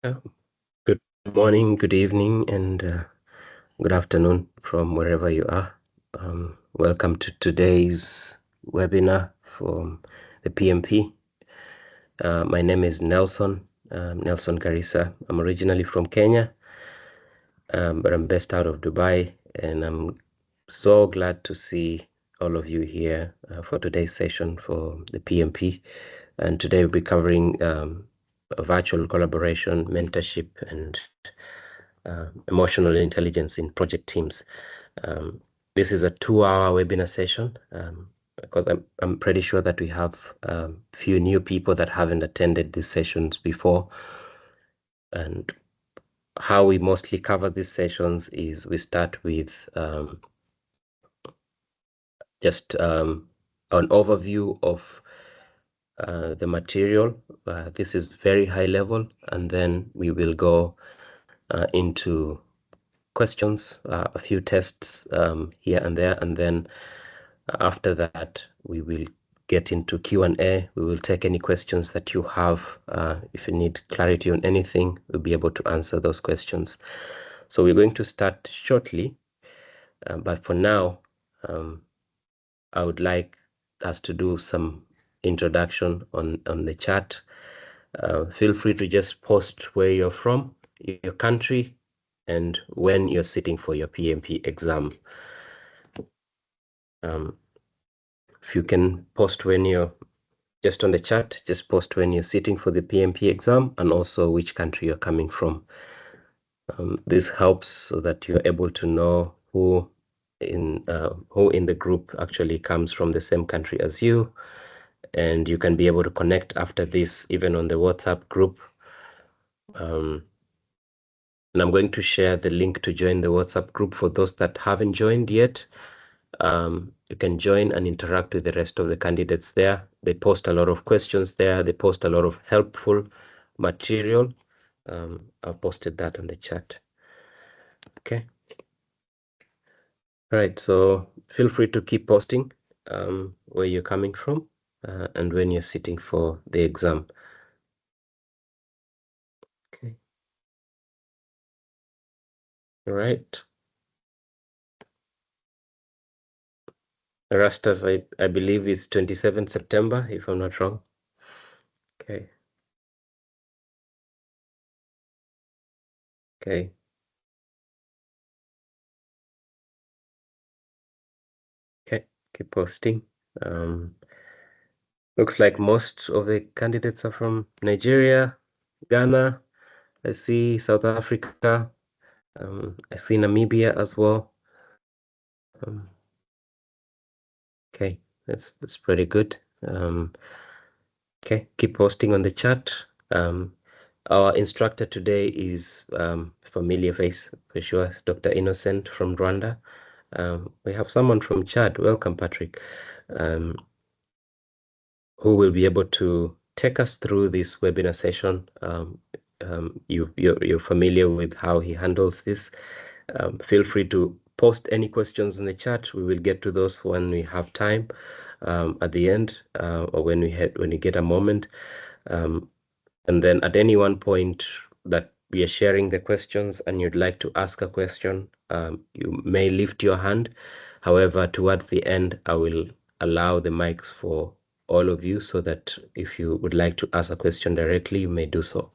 Good morning, good evening, and good afternoon from wherever you are. Welcome to today's webinar from the PMP. My name is Nelson Garissa. I'm originally from Kenya, but I'm based out of Dubai, and I'm so glad to see all of you here for today's session for the PMP. And today we'll be covering a virtual collaboration, mentorship, and emotional intelligence in project teams. This is a 2-hour webinar session because I'm pretty sure that we have a few new people that haven't attended these sessions before. And how we mostly cover these sessions is we start with just an overview of the material. This is very high level, and then we will go into questions, a few tests here and there, and then after that we will get into Q&A. We will take any questions that you have. If you need clarity on anything, we'll be able to answer those questions. So we're going to start shortly, but for now I would like us to do some introduction on the chat. Feel free to just post where you're from, your country, and when you're sitting for your PMP exam. If you can post when you're just on the chat, just post when you're sitting for the PMP exam and also which country you're coming from. This helps so that you're able to know who in the group actually comes from the same country as you, and you can be able to connect after this even on the WhatsApp group. And I'm going to share the link to join the WhatsApp group for those that haven't joined yet. You can join and interact with the rest of the candidates there. They post a lot of questions there. They post a lot of helpful material. I've posted that on the chat. Okay. All right. So feel free to keep posting where you're coming from and when you're sitting for the exam. Okay. All right. Rastas, I believe is 27 September, if I'm not wrong. Okay. Okay. Okay. Keep posting. Looks like most of the candidates are from Nigeria, Ghana. I see South Africa. I see Namibia as well. Okay, that's pretty good. Okay, keep posting on the chat. Our instructor today is familiar face for sure, Dr. Innocent from Rwanda. We have someone from Chad. Welcome, Patrick, who will be able to take us through this webinar session. You're familiar with how he handles this. Feel free to post any questions in the chat. We will get to those when we have time at the end or when we get a moment. And then at any one point that we are sharing the questions and you'd like to ask a question, you may lift your hand. However, towards the end, I will allow the mics for all of you so that if you would like to ask a question directly, you may do so.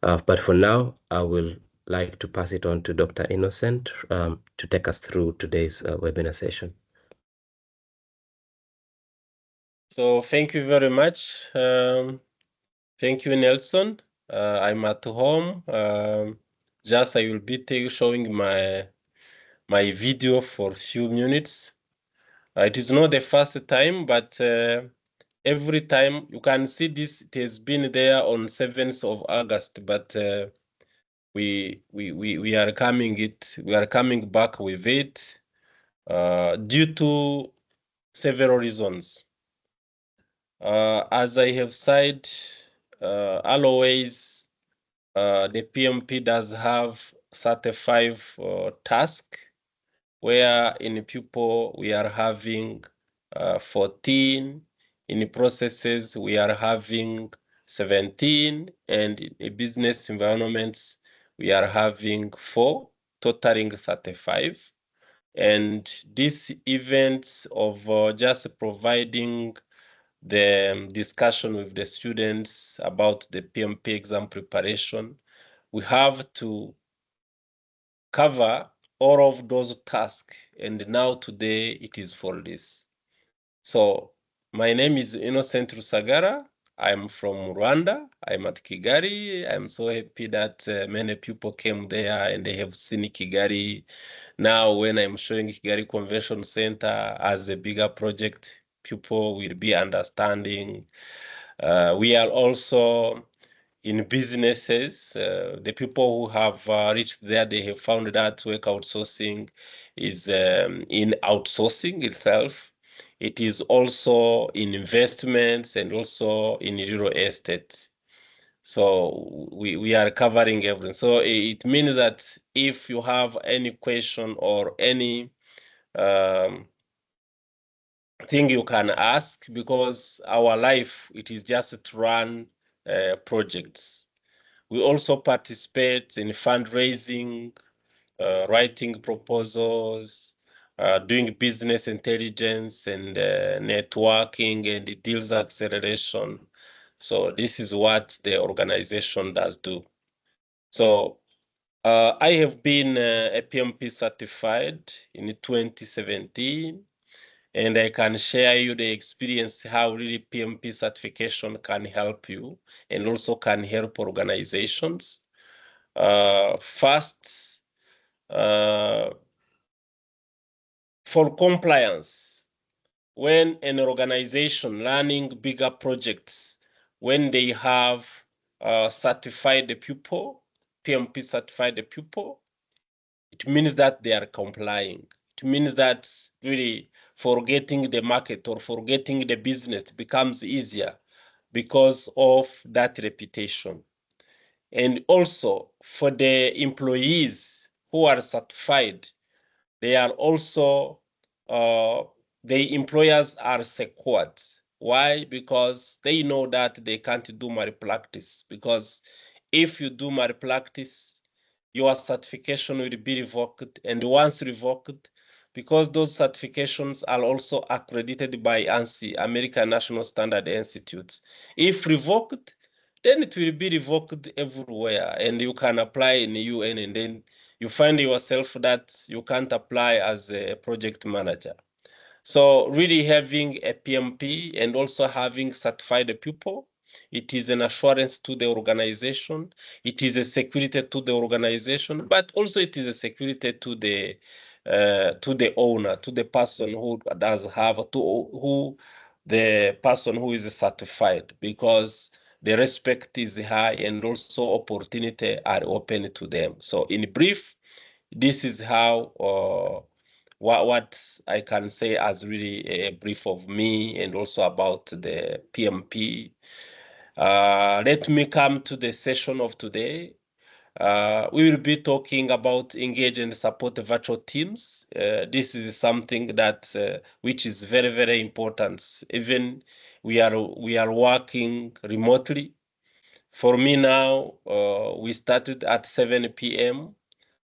But for now, I will like to pass it on to Dr. Innocent to take us through today's webinar session. So thank you very much. Thank you, Nelson. I'm at home. Just I will be showing my video for a few minutes. It is not the first time, but every time you can see this, it has been there on 7th of August, but we are coming back with it due to several reasons. As I have said, always the PMP does have 35 tasks, where in people we are having 14, in processes we are having 17, and in business environments, we are having 4, totaling 35. And these events of just providing the discussion with the students about the PMP exam preparation, we have to cover all of those tasks. And now today it is for this. So my name is Innocent Rusagara. I'm from Rwanda. I'm at Kigali. I'm so happy that many people came there and they have seen Kigali. Now, when I'm showing Kigali Convention Center as a bigger project, people will be understanding. We are also in businesses. The people who have reached there, they have found that work outsourcing is in outsourcing itself. It is also in investments and also in real estate. So we are covering everything. So it means that if you have any question or any um, thing you can ask, because our life, it is just to run projects. We also participate in fundraising, writing proposals, doing business intelligence and networking and deals acceleration. So this is what the organization does do. So I have been a PMP certified in 2017, and I can share you the experience how really PMP certification can help you and also can help organizations. First, for compliance, when an organization running bigger projects, when they have certified the pupil, PMP certified the pupil, it means that they are complying. It means that really forgetting the market or forgetting the business becomes easier because of that reputation. And also for the employees who are certified, they are also, the employers are secured. Why? Because they know that they can't do malpractice. Because if you do malpractice, your certification will be revoked. And once revoked, because those certifications are also accredited by ANSI, American National Standard Institute. If revoked, then it will be revoked everywhere, and you can apply in the UN, and then you find yourself that you can't apply as a project manager. So really having a PMP and also having certified people, it is an assurance to the organization. It is a security to the organization, but also it is a security to the owner, to the person who does have to who the person who is certified, because the respect is high and also opportunity are open to them. So in brief, this is how what I can say as really a brief of me and also about the PMP. Let me come to the session of today. We will be talking about engage and support virtual teams. This is something that which is very, very important. Even we are working remotely. For me now, we started at 7 p.m.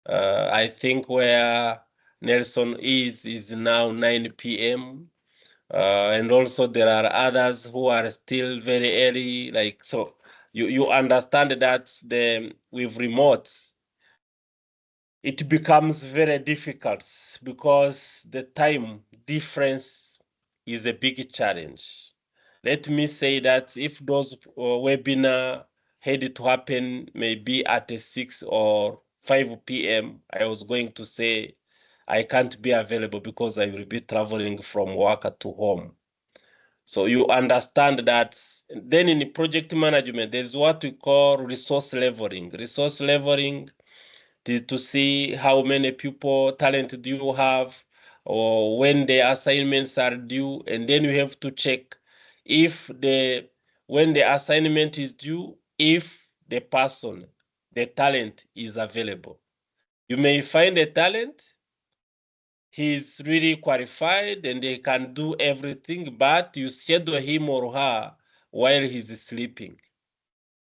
I think where Nelson is now 9 p.m. And also there are others who are still very early. Like so, you understand that the with remotes it becomes very difficult because the time difference is a big challenge. Let me say that if those webinar had to happen maybe at 6 or 5 p.m., I was going to say I can't be available because I will be traveling from work to home. So you understand that. Then in project management, there's what we call resource leveling. Resource leveling to see how many people talent do you have or when the assignments are due, and then you have to check if the when the assignment is due, if the person, the talent is available. You may find a talent, he's really qualified and they can do everything, but you schedule him or her while he's sleeping.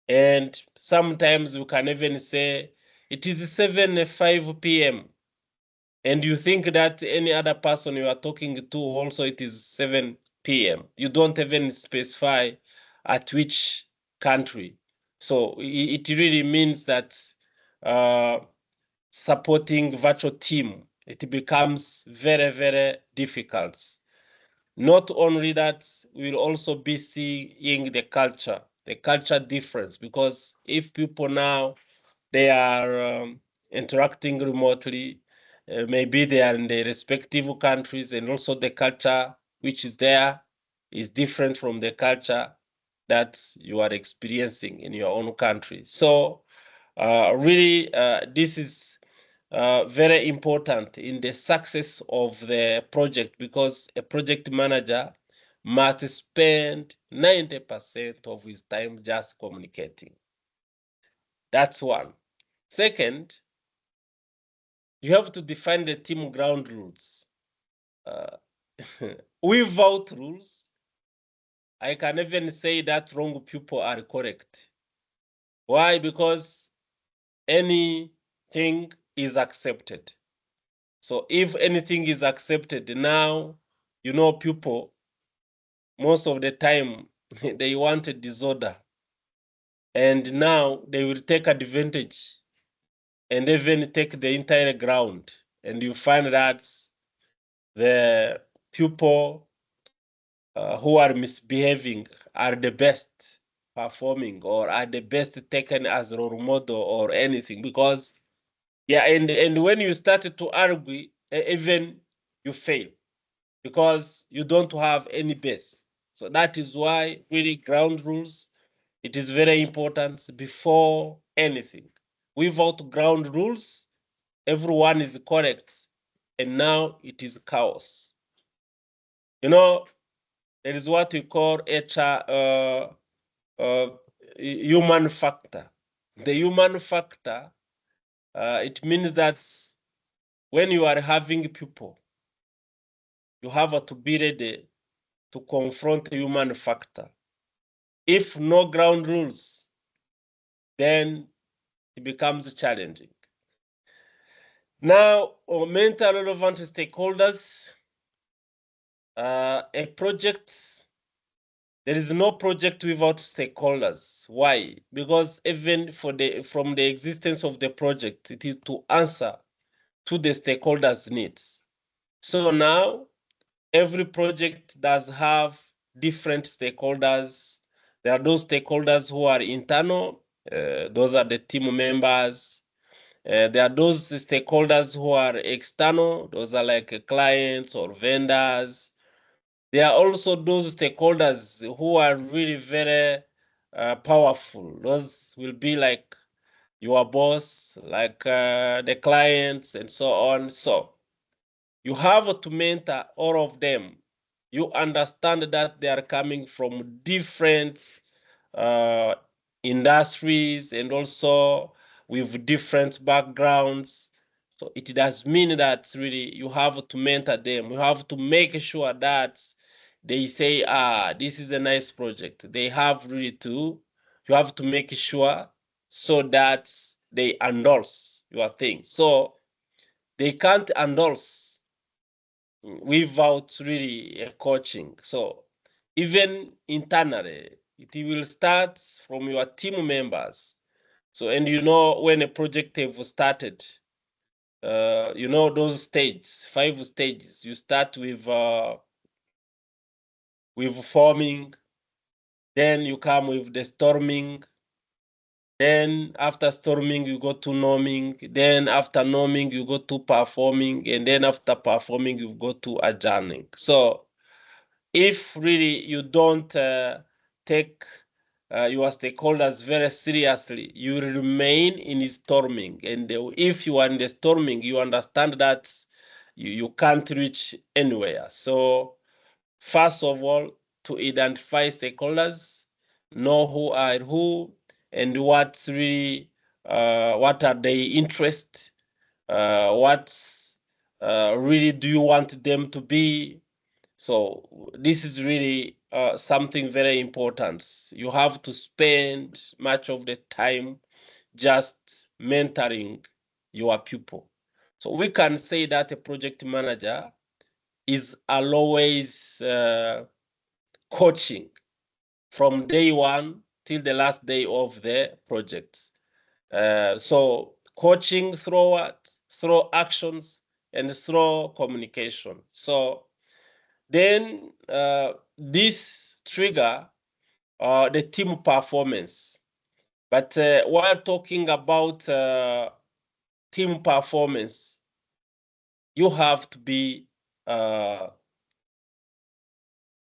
And sometimes we can even say it is 7:05 p.m. and you think that any other person you are talking to also it is 7 p.m. You don't even specify at which country. So it really means that uh, supporting virtual team, it becomes very, very difficult. Not only that, we'll also be seeing the culture difference, because if people now they are interacting remotely, maybe they are in their respective countries, and also the culture which is there is different from the culture that you are experiencing in your own country. So really, this is very important in the success of the project, because a project manager must spend 90% of his time just communicating. That's one. Second, you have to define the team ground rules. Uh, without rules, I can even say that wrong people are correct. Why? Because anything is accepted. So if anything is accepted now, people most of the time they want a disorder, and now they will take advantage and even take the entire ground, and you find that the people who are misbehaving are the best performing, or are the best taken as role model or anything, because yeah, and when you started to argue, even you fail, because you don't have any base. So that is why really ground rules, it is very important before anything. Without ground rules, everyone is correct, and now it is chaos. You know, there is what we call HR, uh, human factor. The human factor, it means that when you are having people, you have to be ready to confront the human factor. If no ground rules, then it becomes challenging. Now, mental relevant stakeholders, a project, there is no project without stakeholders. Why? Because even from the existence of the project, it is to answer to the stakeholders' needs. So now every project does have different stakeholders. There are those stakeholders who are internal, those are the team members. There are those stakeholders who are external, those are like clients or vendors. There are also those stakeholders who are really very powerful. Those will be like your boss, like the clients, and so on. So you have to mentor all of them. You understand that they are coming from different uh, industries, and also with different backgrounds. So it does mean that really you have to mentor them. You have to make sure that they say, this is a nice project. They have really to, you have to make sure so that they endorse your thing. So they can't endorse without really coaching. So even internally, it will start from your team members. So, and when a project have started, those stages, 5 stages. You start with forming, then you come with the storming, then after storming you go to norming, then after norming you go to performing, and then after performing you go to adjourning. So if really you don't take your stakeholders very seriously, you remain in storming. And if you are in the storming, you understand that you can't reach anywhere. So first of all, to identify stakeholders, know who are who, and what's really what are their interests, what really do you want them to be, So this is really something very important. You have to spend much of the time just mentoring your people. So we can say that a project manager is always coaching from day one till the last day of the project. So coaching through what? Through actions and through communication. So then this trigger the team performance. But while talking about team performance, you have to be uh,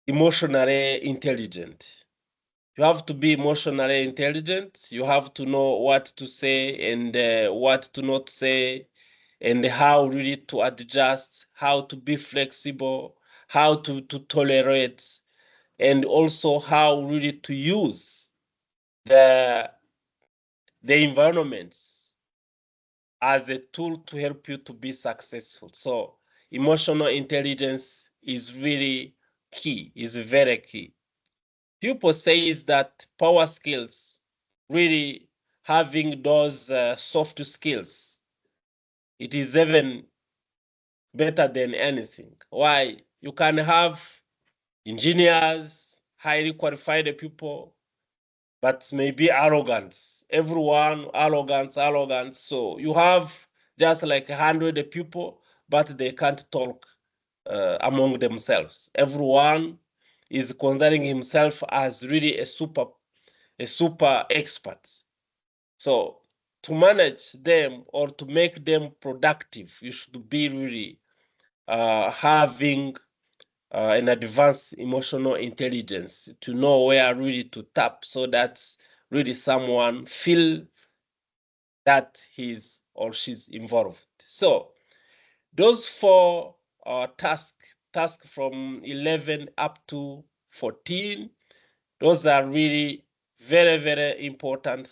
emotionally intelligent. You have to be emotionally intelligent. You have to know what to say and what to not say, and how really to adjust, how to be flexible, how to tolerate, and also how really to use the the environments as a tool to help you to be successful. So emotional intelligence is really key, is very key. People say is that power skills, really having those soft skills, it is even better than anything. Why? You can have engineers, highly qualified people, but maybe arrogance. Everyone arrogance, arrogance. So you have just like 100 people, but they can't talk among themselves. Everyone is considering himself as really a super expert. So to manage them or to make them productive, you should be really having an advanced emotional intelligence to know where really to tap so that really someone feel that he's or she's involved. So those four task from 11 up to 14, those are really very, very important.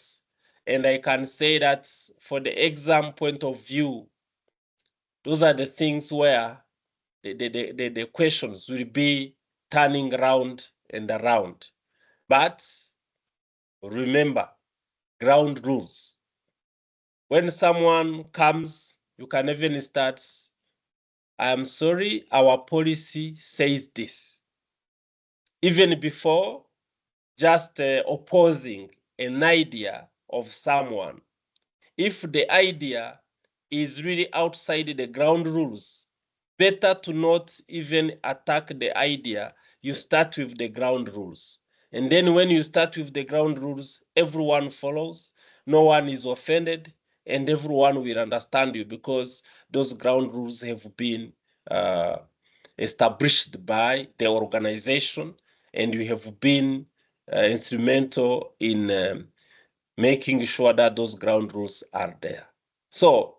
And I can say that for the exam point of view, those are the things where the questions will be turning around and around. But remember, ground rules. When someone comes, you can even start, I'm sorry, our policy says this. Even before just opposing an idea of someone, if the idea is really outside the ground rules, better to not even attack the idea. You start with the ground rules. And then when you start with the ground rules, everyone follows, no one is offended, and everyone will understand you because those ground rules have been uh, established by the organization, and you have been instrumental in making sure that those ground rules are there. So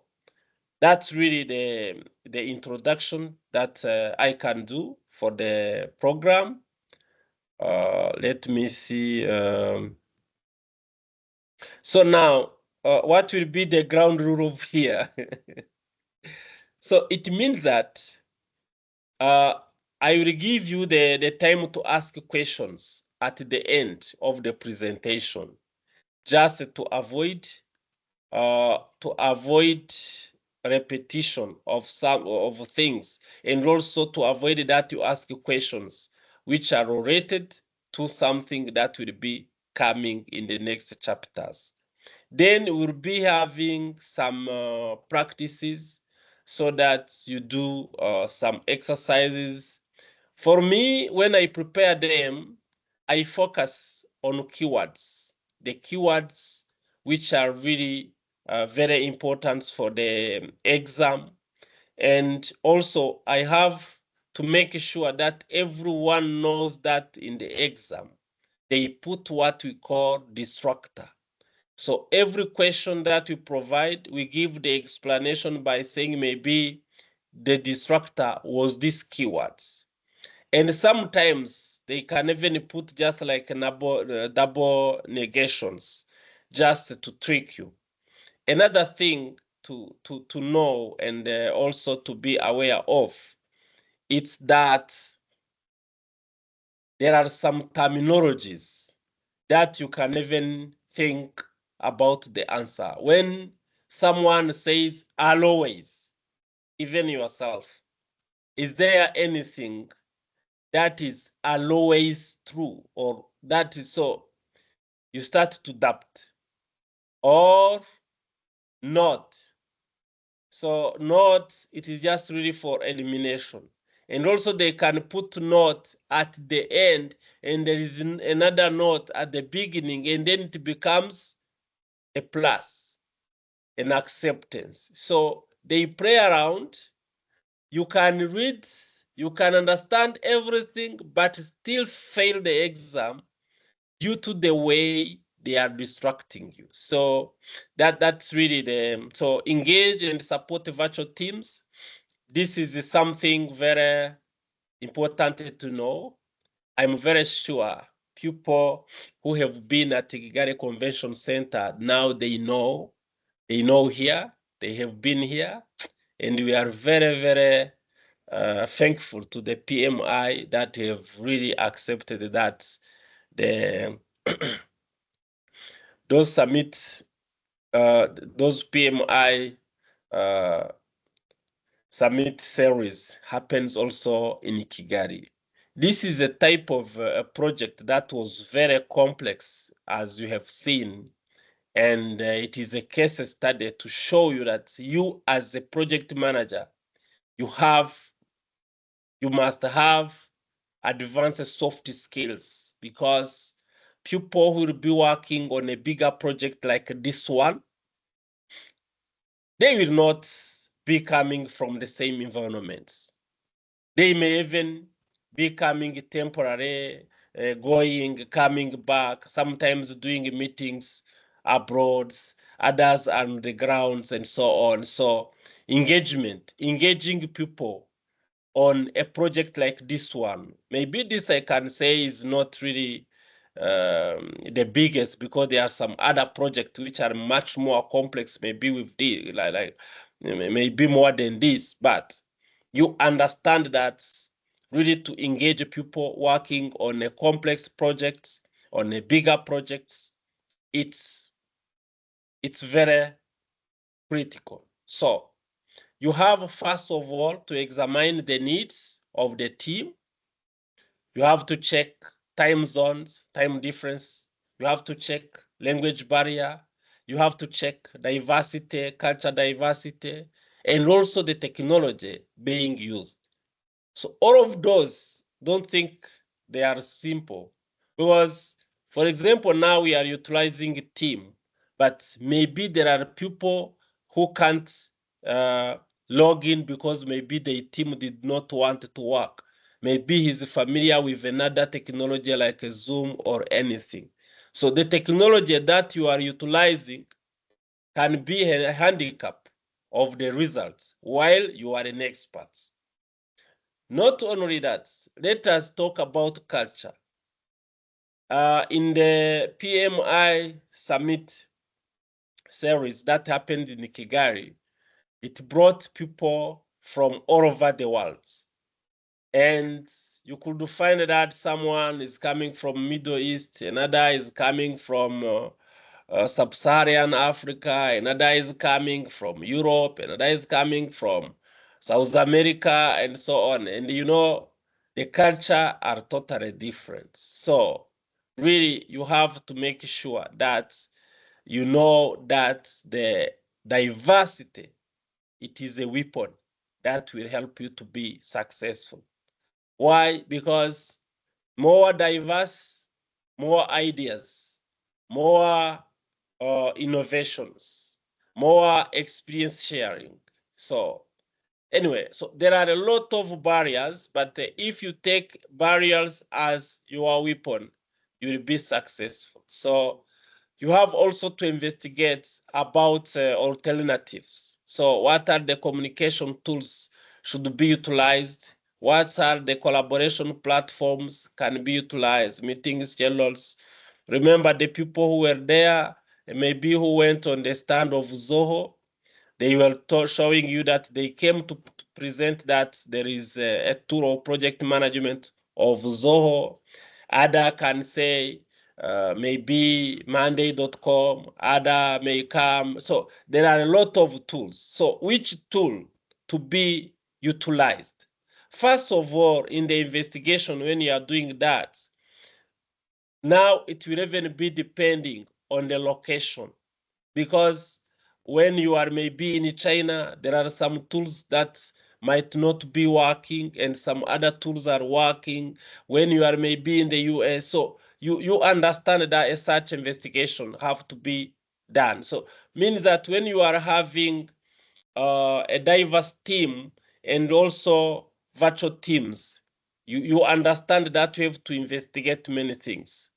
that's really the introduction that I can do for the program. Let me see. So now, what will be the ground rule of here? So it means that uh, I will give you the time to ask questions at the end of the presentation, just to avoid repetition of some of things, and also to avoid that you ask questions which are related to something that will be coming in the next chapters. Then we'll be having some practices so that you do some exercises. For me, when I prepare them, I focus on keywords, the keywords which are really very important for the exam. And also, I have to make sure that everyone knows that in the exam, they put what we call distractor. So every question that we provide, we give the explanation by saying maybe the distractor was these keywords. And sometimes they can even put just like double negations just to trick you. Another thing to know and also to be aware of, it's that there are some terminologies that you can even think about the answer. When someone says always, even yourself, is there anything that is always true, or that is so? You start to doubt, or not. So not, it is just really for elimination. And also they can put not at the end, and there is another note at the beginning, and then it becomes a plus, an acceptance. So they play around. You can read, you can understand everything, but still fail the exam due to the way they are distracting you. So that's really the, so engage and support the virtual teams. This is something very important to know. I'm very sure people who have been at Kigali Convention Center, now they know here, they have been here, and we are very, very thankful to the PMI that have really accepted that the those summits, those PMI uh, summit series happens also in Kigali. This is a type of project that was very complex, as you have seen, and it is a case study to show you that you, as a project manager, you must have advanced soft skills, because people who will be working on a bigger project like this one, they will not be coming from the same environments. They may even be coming temporary, coming back, sometimes doing meetings abroad, others on the grounds, and so on. So engaging people on a project like this one, maybe this I can say is not really the biggest, because there are some other projects which are much more complex, maybe with the maybe more than this, but you understand that really to engage people working on a complex project, on a bigger projects, it's very critical. So you have, first of all, to examine the needs of the team. You have to check time zones, time difference. You have to check language barrier. You have to check diversity, culture diversity, and also the technology being used. So all of those, don't think they are simple, because, for example, now we are utilizing a team, but maybe there are people who can't uh, log in because maybe the team did not want to work. Maybe he's familiar with another technology like a Zoom or anything. So the technology that you are utilizing can be a handicap of the results while you are an expert. Not only that, let us talk about culture. In the PMI Summit series that happened in Kigali, it brought people from all over the world. And you could find that someone is coming from Middle East, another is coming from sub-Saharan Africa, another is coming from Europe, another is coming from South America, and so on. And the culture are totally different. So really, you have to make sure that you know that the diversity, it is a weapon that will help you to be successful. Why? Because more diverse, more ideas, more innovations, more experience sharing. So anyway, so there are a lot of barriers, but if you take barriers as your weapon, you will be successful. So you have also to investigate about alternatives. So what are the communication tools should be utilized? What are the collaboration platforms can be utilized? Meeting schedules. Remember the people who were there, maybe who went on the stand of Zoho, they were showing you that they came to present that there is a tool of project management of Zoho. Other can say maybe monday.com, other may come. So there are a lot of tools. So which tool to be utilized? First of all, in the investigation, when you are doing that, now it will even be depending on the location, because when you are maybe in China, there are some tools that might not be working and some other tools are working. When you are maybe in the US, so you understand that a such investigation have to be done. So means that when you are having a diverse team and also virtual teams, you understand that you have to investigate many things.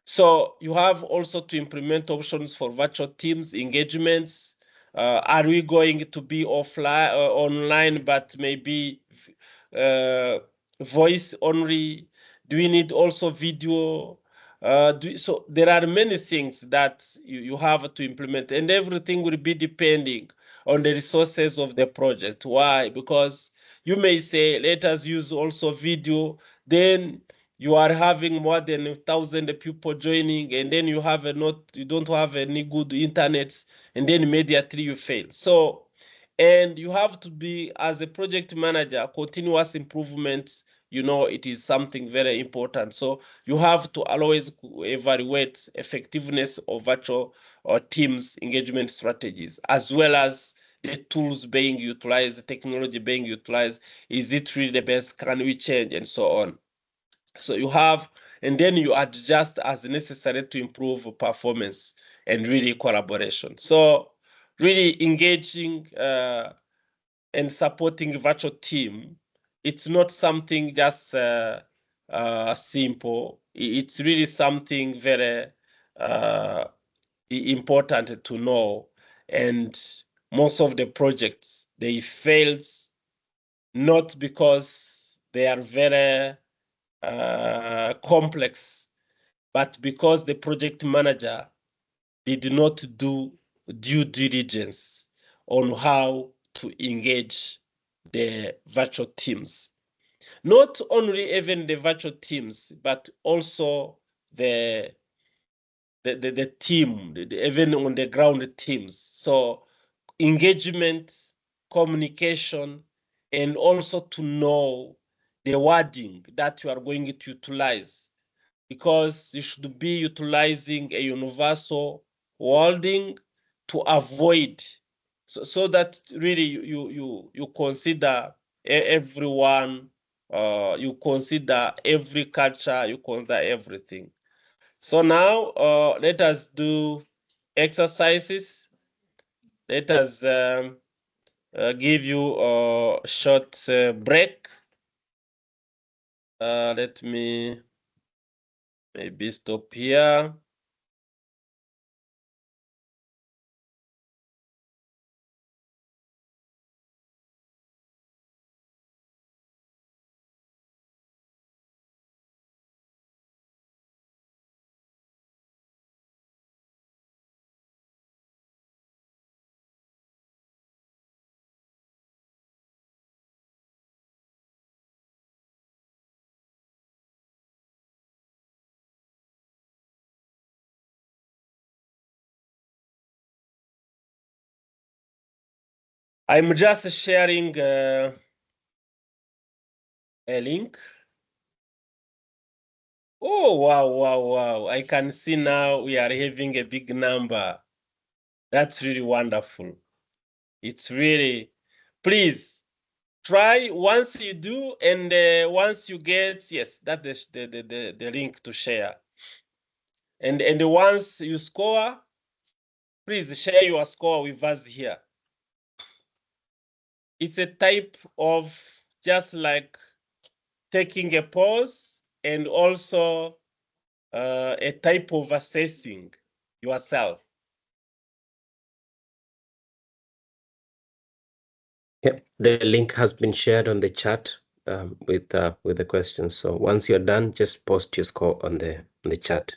So you have also to implement options for virtual teams engagements. Are we going to be offline, online, but maybe uh, voice only? Do we need also video? So there are many things that you have to implement, and everything will be depending on the resources of the project. Why? Because you may say, let us use also video, then you are having more than 1,000 people joining, and then you don't have any good internet, and then immediately you fail. So, and you have to be, as a project manager, continuous improvements, it is something very important. So you have to always evaluate effectiveness of virtual or teams engagement strategies, as well as the tools being utilized, the technology being utilized. Is it really the best? Can we change? And so on. So you have, and then you adjust as necessary to improve performance and really collaboration. So really engaging and supporting virtual team, it's not something just simple. It's really something very important to know. And most of the projects, they failed not because they are very complex, but because the project manager did not do due diligence on how to engage the virtual teams. Not only even the virtual teams, but also the the team, even on the ground teams. So engagement, communication, and also to know the wording that you are going to utilize, because you should be utilizing a universal wording to avoid, so that really you consider everyone, you consider every culture, you consider everything. So now let us do exercises. Let us give you a short break. Let me maybe stop here. I'm just sharing a link. Oh, wow, wow, wow. I can see now we are having a big number. That's really wonderful. It's really, please try once you do, and once you get, yes, that is the link to share. And once you score, please share your score with us here. It's a type of just like taking a pause, and also a type of assessing yourself. Yeah, the link has been shared on the chat with the questions. So once you're done, just post your score on the chat.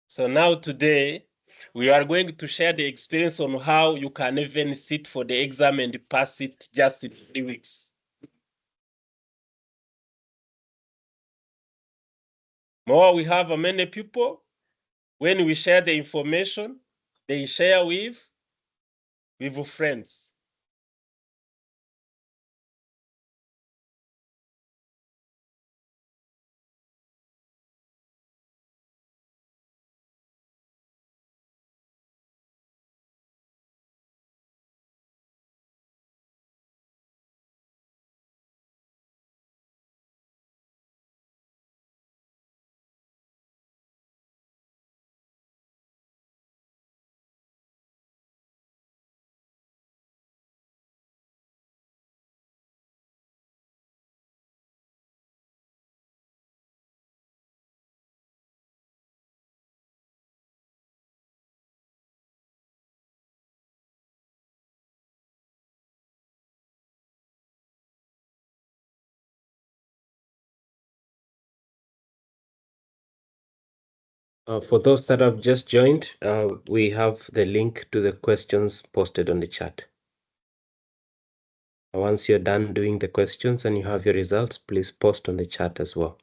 So now today, we are going to share the experience on how you can even sit for the exam and pass it just in 3 weeks. More we have many people, when we share the information, they share with friends. For those that have just joined, we have the link to the questions posted on the chat. Once you're done doing the questions and you have your results, please post on the chat as well.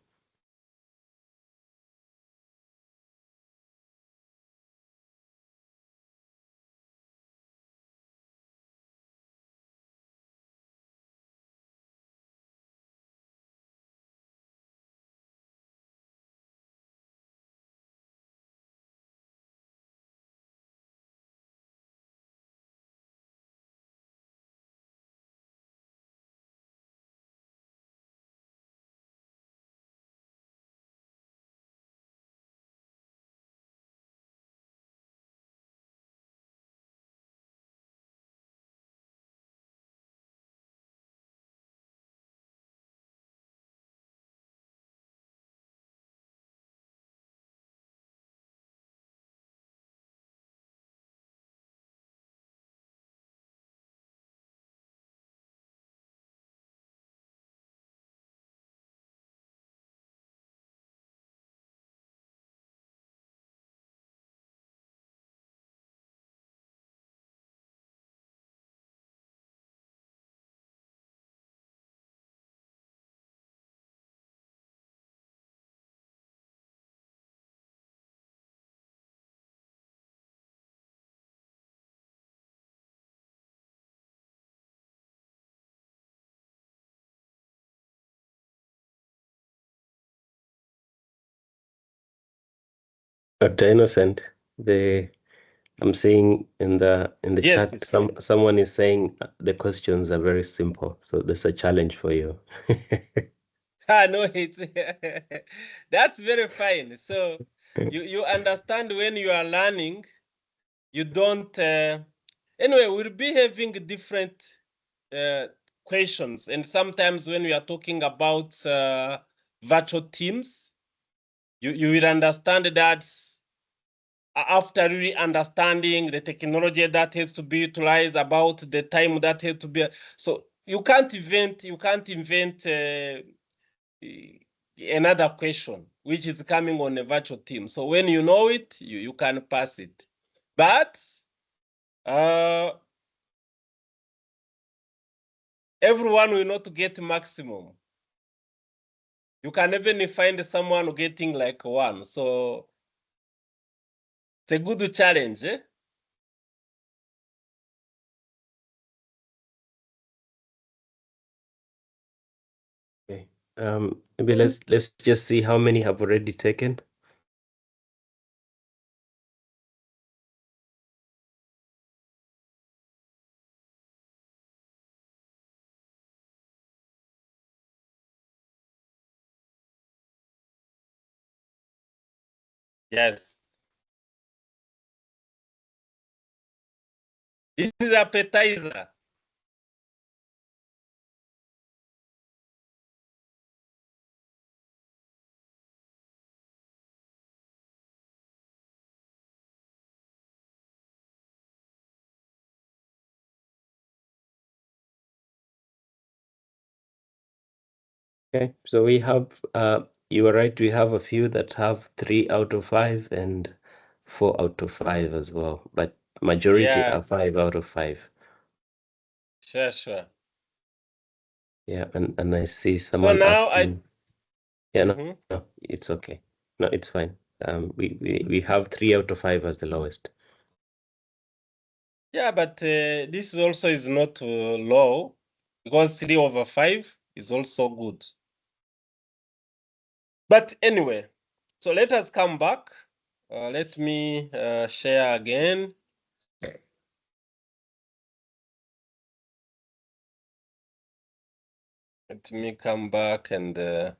Dr. Innocent, I'm seeing in the Yes, chat, someone is saying the questions are very simple, so there's a challenge for you. no, it's that's very fine. So you understand when you are learning, you don't. Anyway, we'll be having different questions, and sometimes when we are talking about virtual teams, you will understand that after really understanding the technology that has to be utilized, about the time that has to be, so you can't invent another question which is coming on a virtual team. So when you know it, you can pass it. But everyone will not get maximum. You can even find someone getting like 1. So it's a good challenge. Eh? Okay. Maybe let's just see how many have already taken. Yes. This is appetizer. Okay, so we have, you are right, we have a few that have 3 out of 5 and 4 out of 5 as well, but majority are 5 out of 5. Sure. Yeah, and I see So someone now asking. Yeah, no, it's okay. No, it's fine. We have 3 out of 5 as the lowest. Yeah, but this also is not low, because 3 over 5 is also good. But anyway, so let us come back. Let me share again. Let me come back and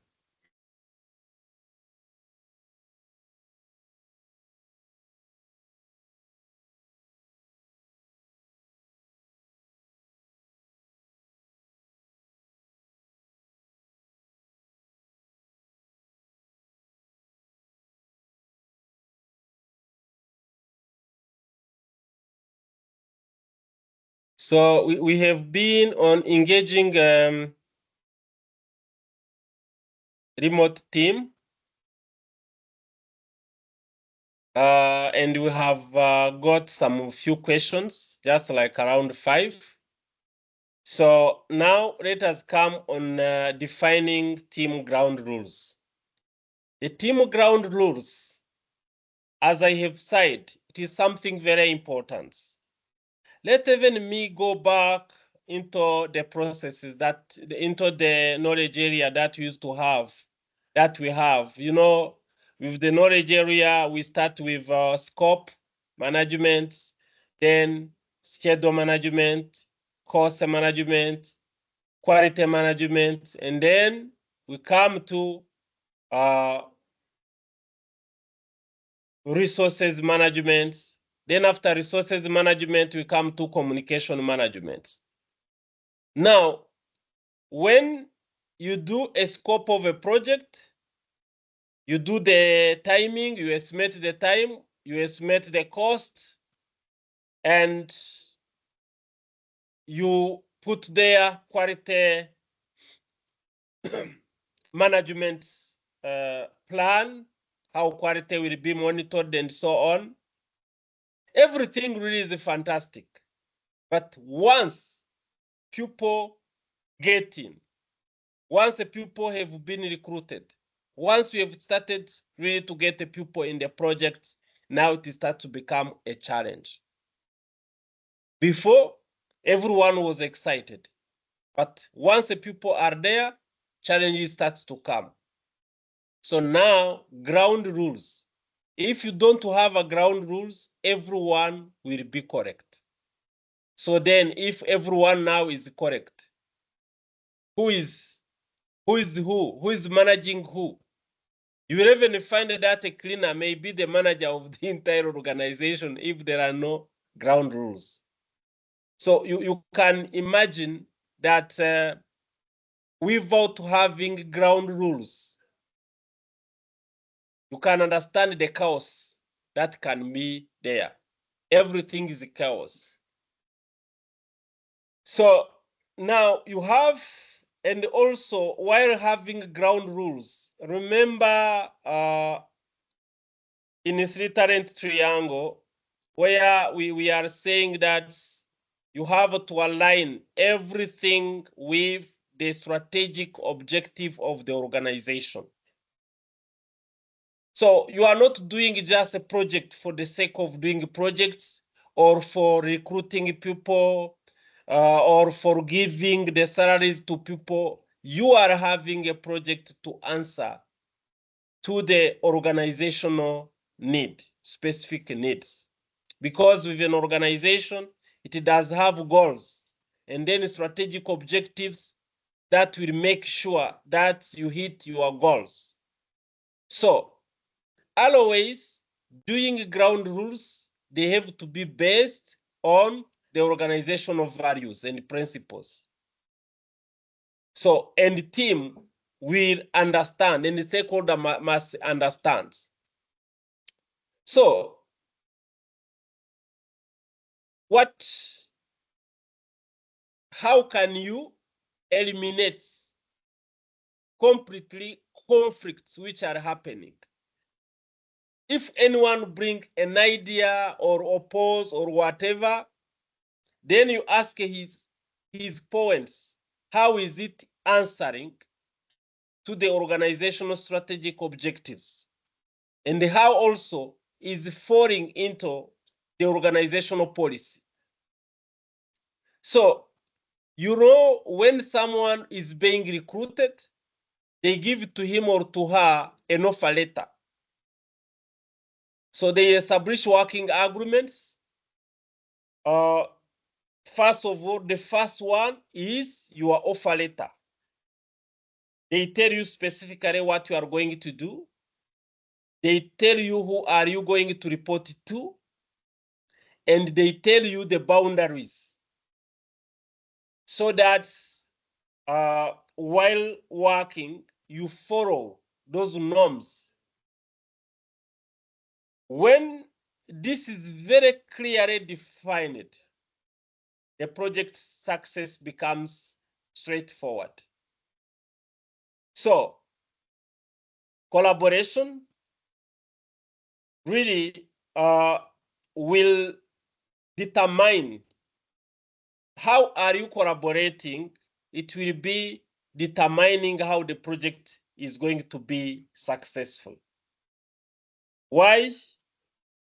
so we have been on engaging remote team, and we have got some few questions, just like around 5. So now let us come on defining team ground rules. The team ground rules, as I have said, it is something very important. Let even me go back into the processes into the knowledge area that we used to have, that we have. You know, with the knowledge area, we start with scope management, then schedule management, cost management, quality management, and then we come to resources management. Then after resources management, we come to communication management. Now, when you do a scope of a project, you do the timing, you estimate the time, you estimate the cost, and you put there quality management plan, how quality will be monitored, and so on. Everything really is fantastic. But once people get in, once the people have been recruited, once we have started really to get the people in the project, now it starts to become a challenge. Before, everyone was excited. But once the people are there, challenges starts to come. So now, ground rules. If you don't have a ground rules, everyone will be correct. So then, if everyone now is correct, who is who? Who is managing who? You will even find that a cleaner may be the manager of the entire organization if there are no ground rules. So you can imagine that without having ground rules, you can understand the chaos that can be there. Everything is chaos. So now you have, and also while having ground rules, remember in a three-target triangle, where we are saying that you have to align everything with the strategic objective of the organization. So you are not doing just a project for the sake of doing projects, or for recruiting people, or for giving the salaries to people. You are having a project to answer to the organizational need, specific needs. Because with an organization, it does have goals and then strategic objectives that will make sure that you hit your goals. So always doing ground rules, they have to be based on the organizational values and principles. So, and the team will understand, and the stakeholder must understand. So, how can you eliminate completely conflicts which are happening? if anyone bring an idea or oppose or whatever, then you ask his points. How is it answering to the organizational strategic objectives? And how also is falling into the organizational policy? So, you know, when someone is being recruited, they give to him or to her an offer letter. So they establish working agreements. First of all, the first one is your offer letter. They tell you specifically what you are going to do. They tell you who are you going to report to, and they tell you the boundaries, so that while working, you follow those norms. When this is very clearly defined, the project success becomes straightforward. So, collaboration really will determine how are you collaborating. It will be determining how the project is going to be successful. Why?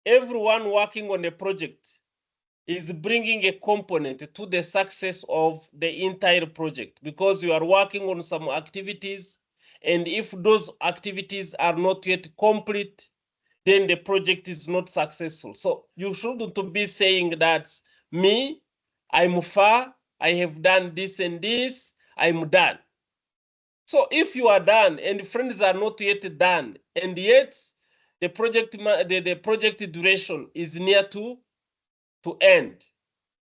Everyone working on a project is bringing a component to the success of the entire project, because you are working on some activities, and if those activities are not yet complete, then the project is not successful. So you shouldn't be saying that me, I'm far, I have done this and this, I'm done. So if you are done and friends are not yet done, and yet the project duration is near to end,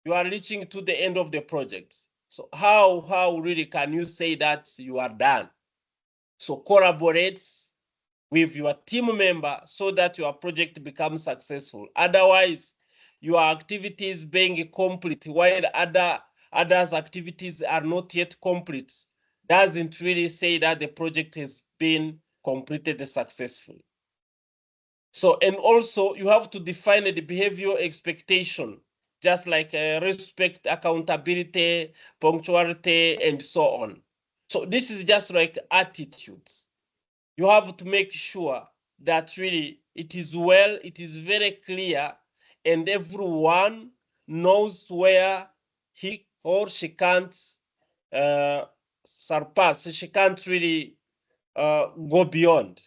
you are reaching to the end of the project. So how really can you say that you are done? So collaborate with your team member so that your project becomes successful. Otherwise, your activities being complete while others' activities are not yet complete doesn't really say that the project has been completed successfully. So, and also you have to define the behavioral expectation, just like respect, accountability, punctuality, and so on. So this is just like attitudes. You have to make sure that really it is very clear, and everyone knows where he or she can't surpass, she can't really go beyond.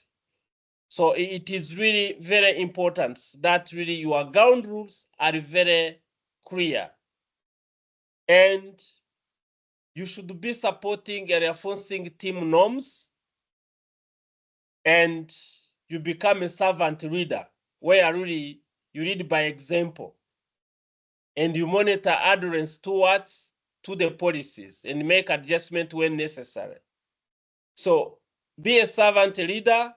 So it is really very important that really your ground rules are very clear, and you should be supporting and reinforcing team norms, and you become a servant leader where really you lead by example, and you monitor adherence to the policies and make adjustment when necessary. So be a servant leader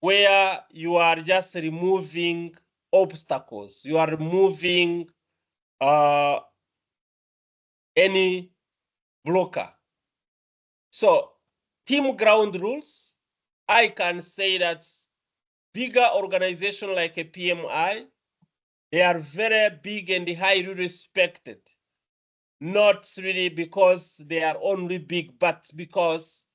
where you are just removing obstacles, you are removing any blocker. So team ground rules, I can say that bigger organization like a PMI, they are very big and highly respected, not really because they are only big, but because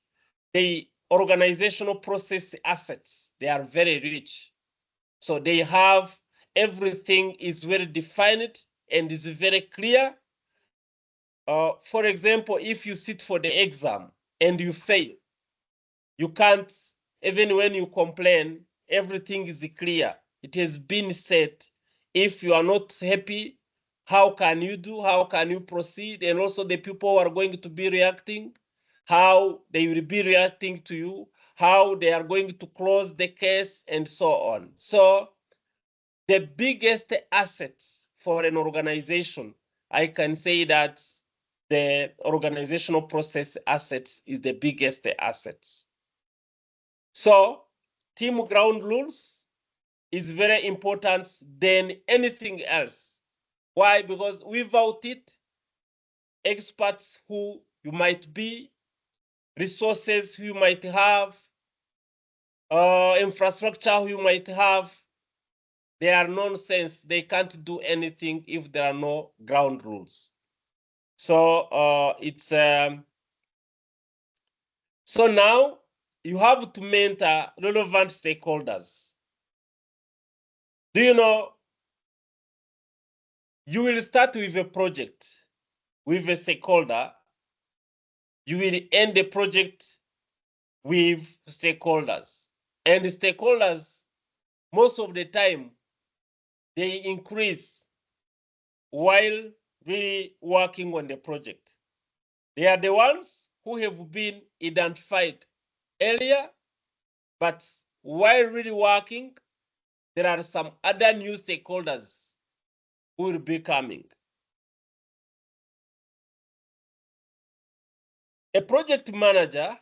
the organizational process assets, they are very rich. So they have everything is very defined and is very clear. For example, if you sit for the exam and you fail, you can't, even when you complain, everything is clear. It has been said. If you are not happy, how can you do? How can you proceed? And also the people who are going to be reacting, how they will be reacting to you, how they are going to close the case, and so on. So the biggest assets for an organization, I can say that the organizational process assets is the biggest assets. So team ground rules is very important than anything else. Why? Because without it, experts who you might be, resources who you might have, infrastructure who you might have, they are nonsense. They can't do anything if there are no ground rules. So so now you have to mentor relevant stakeholders. Do you know, you will start with a project with a stakeholder, you will end the project with stakeholders. And the stakeholders, most of the time, they increase while really working on the project. They are the ones who have been identified earlier, but while really working, there are some other new stakeholders who will be coming. A project manager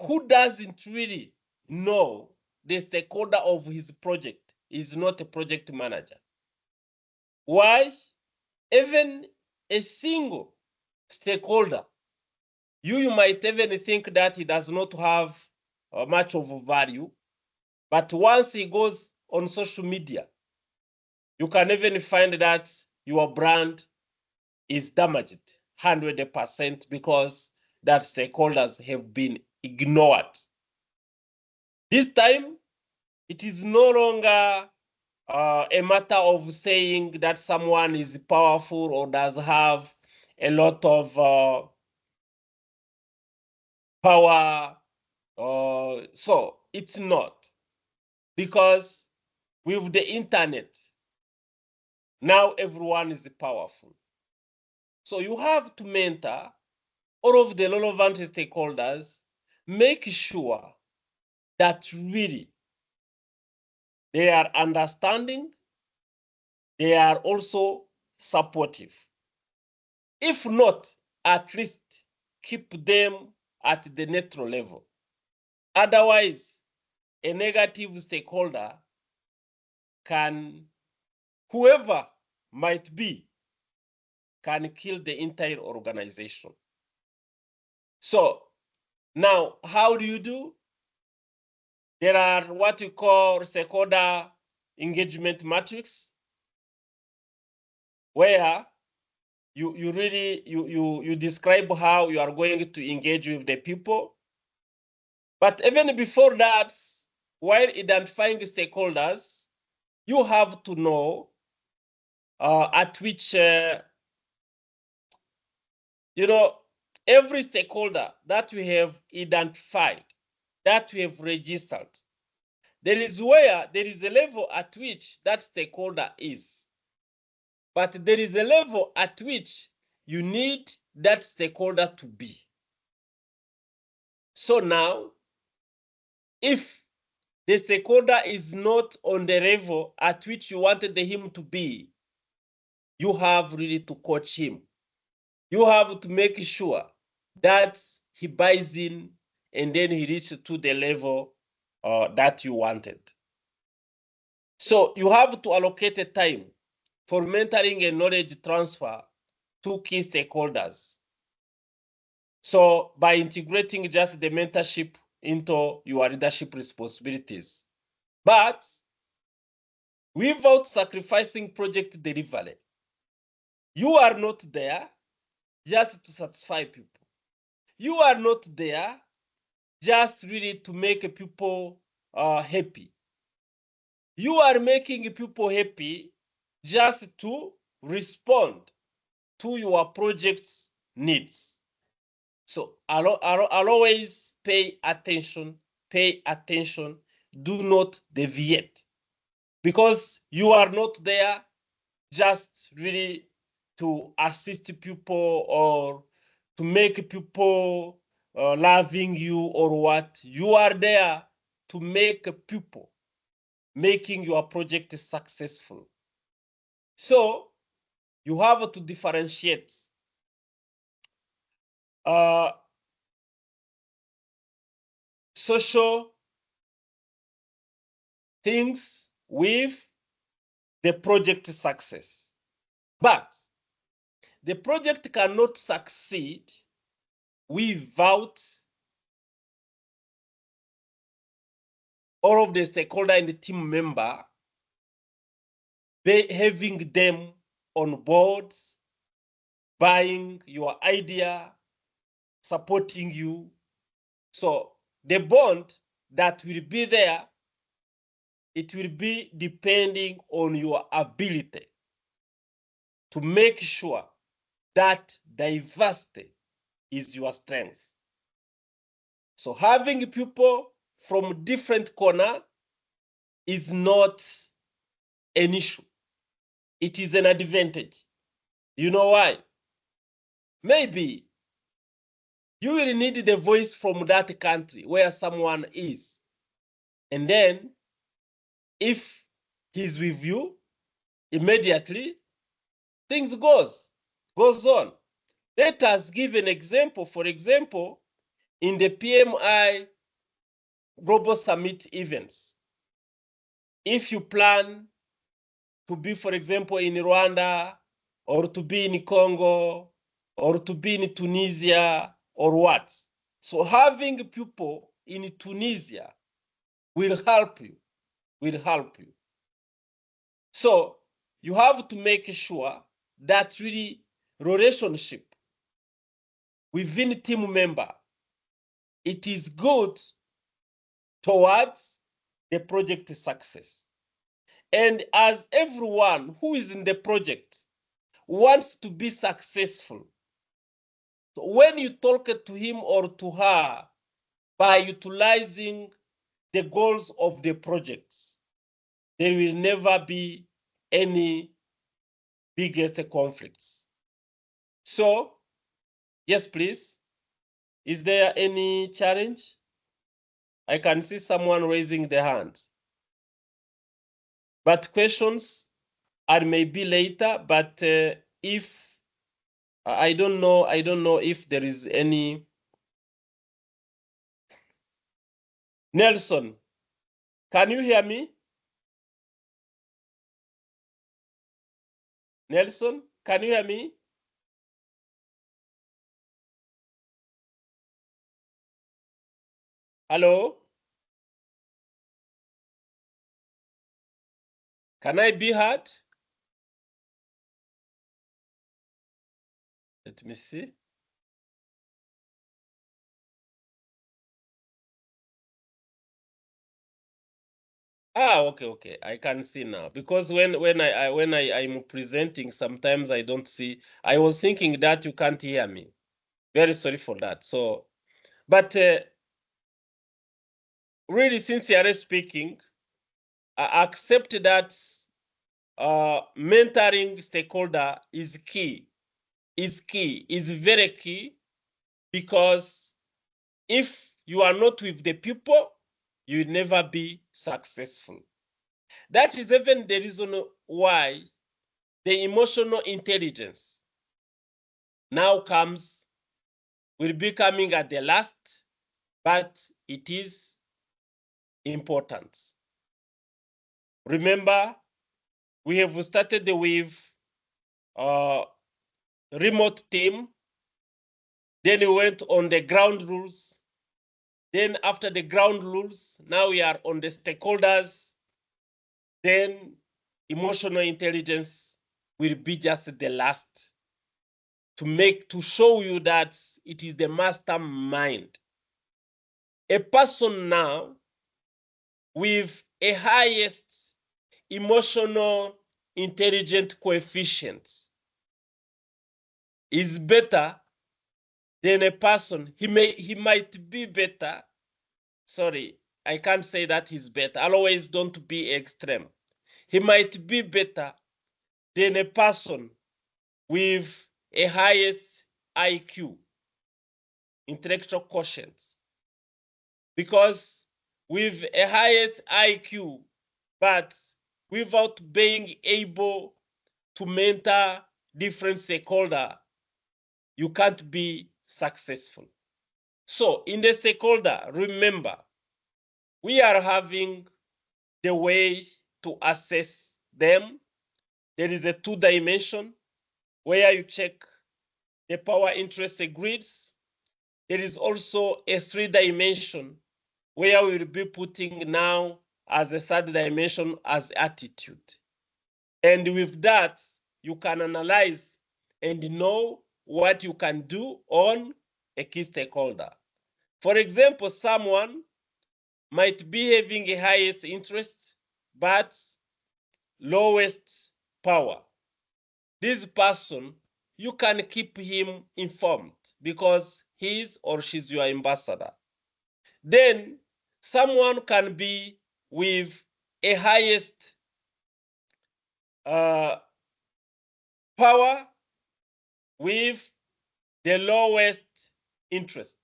who doesn't really know the stakeholder of his project is not a project manager. Why? Even a single stakeholder, you might even think that he does not have much of value, but once he goes on social media, you can even find that your brand is damaged 100% because that stakeholders have been ignored. This time, it is no longer a matter of saying that someone is powerful or does have a lot of power. So it's not, because with the internet, now everyone is powerful. So you have to mentor all of the relevant stakeholders, make sure that really they are understanding, they are also supportive. If not, at least keep them at the neutral level. Otherwise, a negative stakeholder can, whoever might be, can kill the entire organization. So now, how do you do? There are what we call stakeholder engagement matrix, where you describe how you are going to engage with the people. But even before that, while identifying stakeholders, you have to know at which every stakeholder that we have identified, that we have registered, there is a level at which that stakeholder is. But there is a level at which you need that stakeholder to be. So now, if the stakeholder is not on the level at which you wanted him to be, you have really to coach him. You have to make sure that he buys in and then he reaches to the level that you wanted. So you have to allocate a time for mentoring and knowledge transfer to key stakeholders. So by integrating just the mentorship into your leadership responsibilities, but without sacrificing project delivery. You are not there just to satisfy people. You are not there just really to make people happy. You are making people happy just to respond to your project's needs. So I'll always pay attention, do not deviate, because you are not there just really to assist people or to make people loving you or what. You are there to make people making your project successful. So you have to differentiate social things with the project success. But the project cannot succeed without all of the stakeholder and the team member having them on board, buying your idea, supporting you. So the bond that will be there, it will be depending on your ability to make sure that diversity is your strength. So having people from different corner is not an issue. It is an advantage. You know why? Maybe you will need the voice from that country where someone is. And then if he's with you, immediately things goes on. Let us give an example. For example, in the PMI Global Summit events, if you plan to be, for example, in Rwanda, or to be in Congo, or to be in Tunisia, or what? So having people in Tunisia will help you, will help you. So you have to make sure that really relationship within team member, it is good towards the project success. And as everyone who is in the project wants to be successful, so when you talk to him or to her by utilizing the goals of the projects, there will never be any biggest conflicts. So, yes, please. Is there any challenge? I can see someone raising their hand. But questions are maybe later, but if I don't know if there is any. Nelson, can you hear me? Nelson, can you hear me? Hello? Can I be heard? Let me see. Ah, okay. I can see now. Because when I'm presenting, sometimes I don't see. I was thinking that you can't hear me. Very sorry for that. So, but really sincerely speaking, I accept that mentoring stakeholder is key. Is very key, because if you are not with the people, you will never be successful. That is even the reason why the emotional intelligence now will be coming at the last, but it is important. Remember, we have started with remote team, then we went on the ground rules, then after the ground rules, now we are on the stakeholders, then emotional intelligence will be just the last to show you that it is the mastermind. A person now with a highest emotional intelligent coefficient is better than a person. He might be better. Sorry, I can't say that he's better. Always don't be extreme. He might be better than a person with a highest IQ, intellectual quotient. Because with a highest IQ, but without being able to mentor different stakeholder, you can't be successful. So in the stakeholder, remember, we are having the way to assess them. There is a 2-dimension where you check the power interest grids. There is also a 3-dimension where we will be putting now as a third dimension as attitude. And with that, you can analyze and know what you can do on a key stakeholder. For example, someone might be having a highest interest but lowest power. This person, you can keep him informed because he's or she's your ambassador. Then someone can be with a highest power with the lowest interest.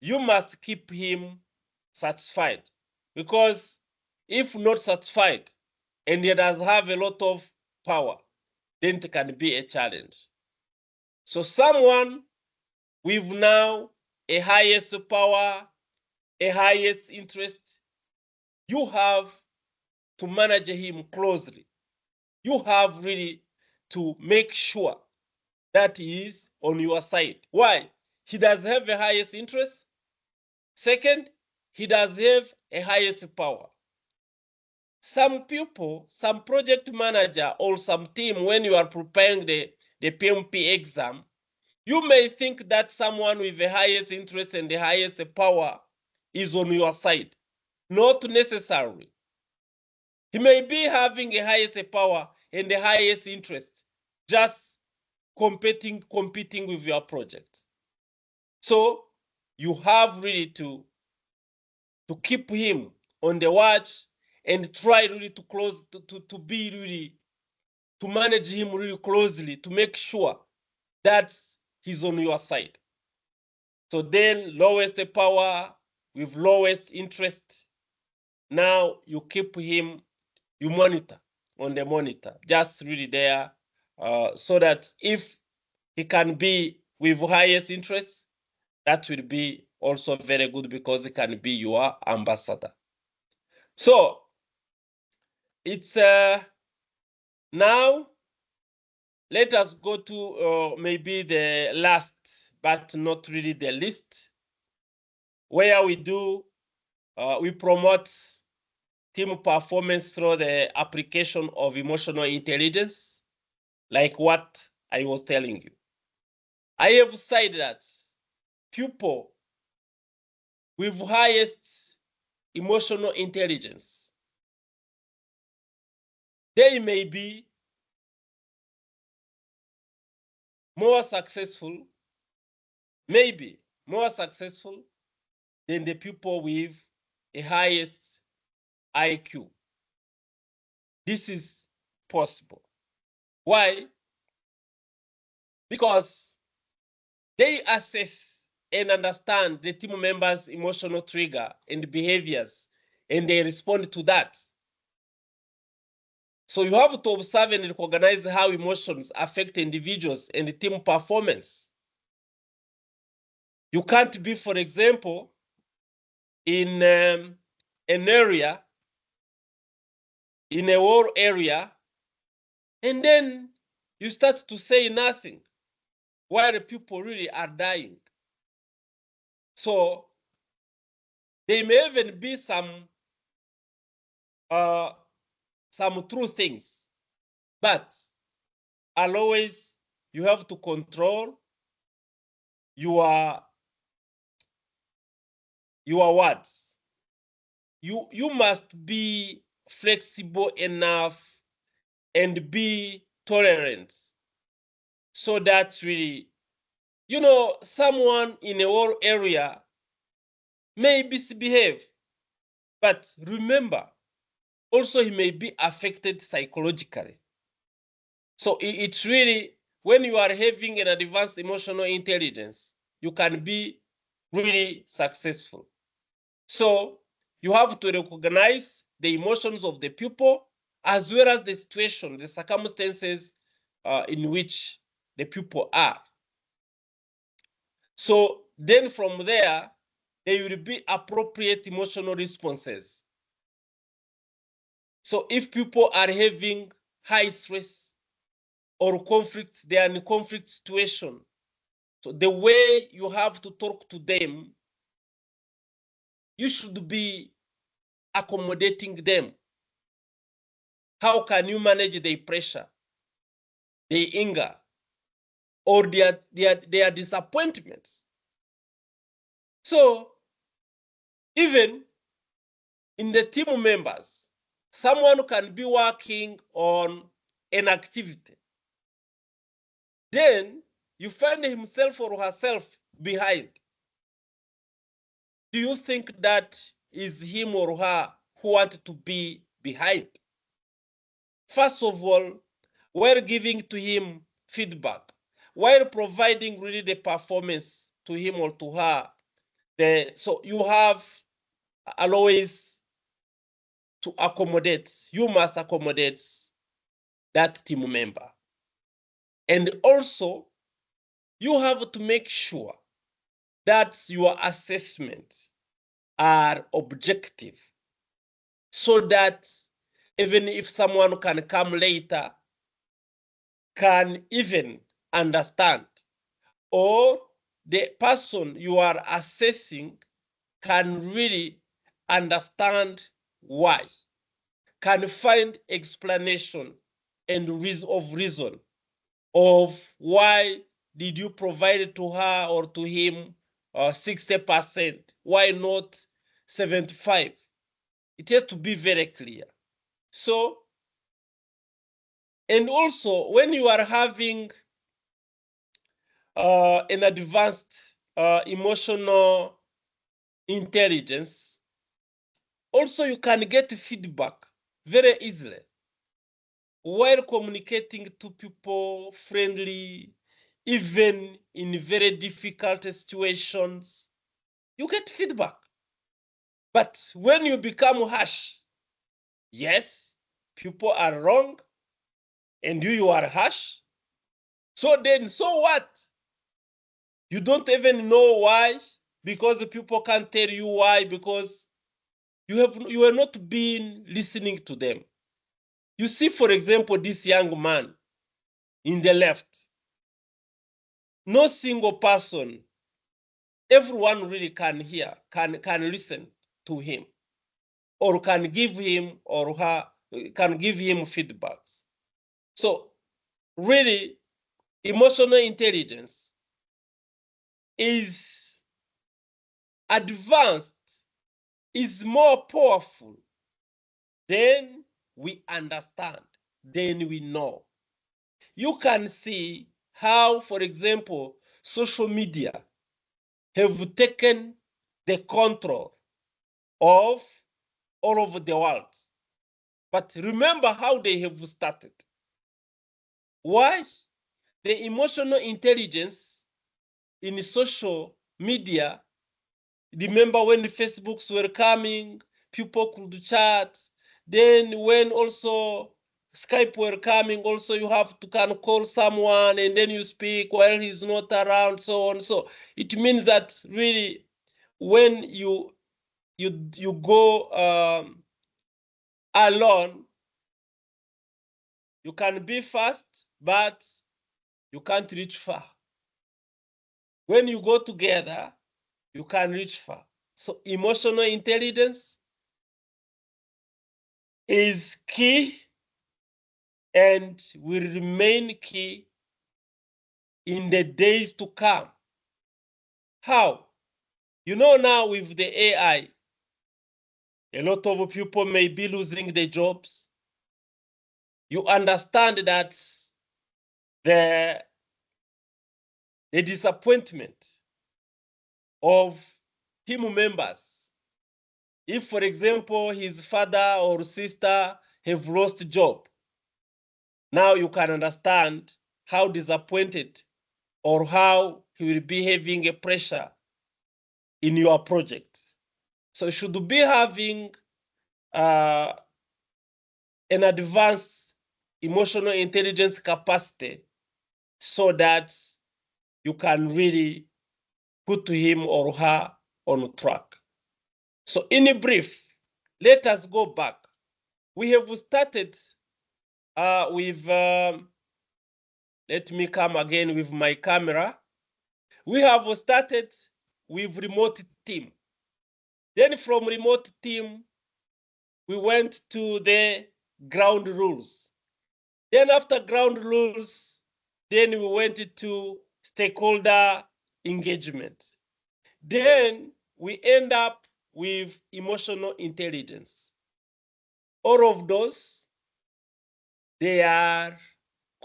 You must keep him satisfied, because if not satisfied and he does have a lot of power, then it can be a challenge. So someone with now a highest power, a highest interest, you have to manage him closely. You have really to make sure that he is on your side. Why? He does have the highest interest. Second, he does have a highest power. Some people, some project manager or some team, when you are preparing the PMP exam, you may think that someone with the highest interest and the highest power is on your side. Not necessarily. He may be having a highest power and the highest interest, just competing with your project. So you have really to keep him on the watch and try really to close to be really to manage him really closely to make sure that he's on your side. So then lowest power with lowest interest. Now you keep him, you monitor on the monitor, just really there, so that if he can be with highest interest, that will be also very good because he can be your ambassador. So it's now let us go to maybe the last, but not really the least, where we promote team performance through the application of emotional intelligence, like what I was telling you. I have said that people with highest emotional intelligence, they may be more successful, maybe more successful than the people with a highest IQ. This is possible. Why? Because they assess and understand the team members' emotional trigger and behaviors, and they respond to that. So you have to observe and recognize how emotions affect individuals and the team performance. You can't be, for example, in an area, in a war area, and then you start to say nothing while the people really are dying. So there may even be some true things, but always you have to control your words. You must be flexible enough and be tolerant, so that really, someone in a war area may misbehave, but remember, also he may be affected psychologically. So it's really, when you are having an advanced emotional intelligence, you can be really successful. So you have to recognize the emotions of the people, as well as the situation, the circumstances in which the people are. So then from there will be appropriate emotional responses. So if people are having high stress or conflict, they are in a conflict situation, so the way you have to talk to them, you should be accommodating them. How can you manage their pressure, their anger, or their disappointments? So even in the team members, someone can be working on an activity. Then you find himself or herself behind. Do you think that is him or her who wanted to be behind? First of all, we're giving to him feedback, while providing really the performance to him or to her. So you have always to accommodate, you must accommodate that team member. And also, you have to make sure that your assessments are objective, so that even if someone can come later, can even understand, or the person you are assessing can really understand why, can find explanation and reason of why did you provide it to her or to him 60%, why not 75? It has to be very clear. So, and also when you are having an advanced emotional intelligence, also you can get feedback very easily while communicating to people friendly, even in very difficult situations. You get feedback. But when you become harsh, yes, people are wrong, and you are harsh. So then, so what? You don't even know why, because people can't tell you why, because you are not being listening to them. You see, for example, this young man in the left, no single person, everyone really can hear, can listen to him, or can give him or her, can give him feedbacks. So really, emotional intelligence is advanced, is more powerful than we understand, than we know. You can see how, for example, social media have taken the control of all over the world. But remember how they have started. Why? The emotional intelligence in social media, remember when the Facebooks were coming, people could chat. Then when also Skype were coming, also you have to kind of call someone and then you speak while he's not around, so on. So it means that really when you go alone, you can be fast, but you can't reach far. When you go together, you can reach far. So emotional intelligence is key and will remain key in the days to come. How? You know, now with the AI, a lot of people may be losing their jobs. You understand that the, the disappointment of team members, if, for example, his father or sister have lost job, now you can understand how disappointed or how he will be having a pressure in your project. So you should be having uh, an advanced emotional intelligence capacity so that you can really put him or her on track. So in brief, let us go back. We have started with, let me come again with my camera. We have started with remote team. Then from remote team, we went to the ground rules. Then after ground rules, then we went to stakeholder engagement. Then we end up with emotional intelligence. All of those, they are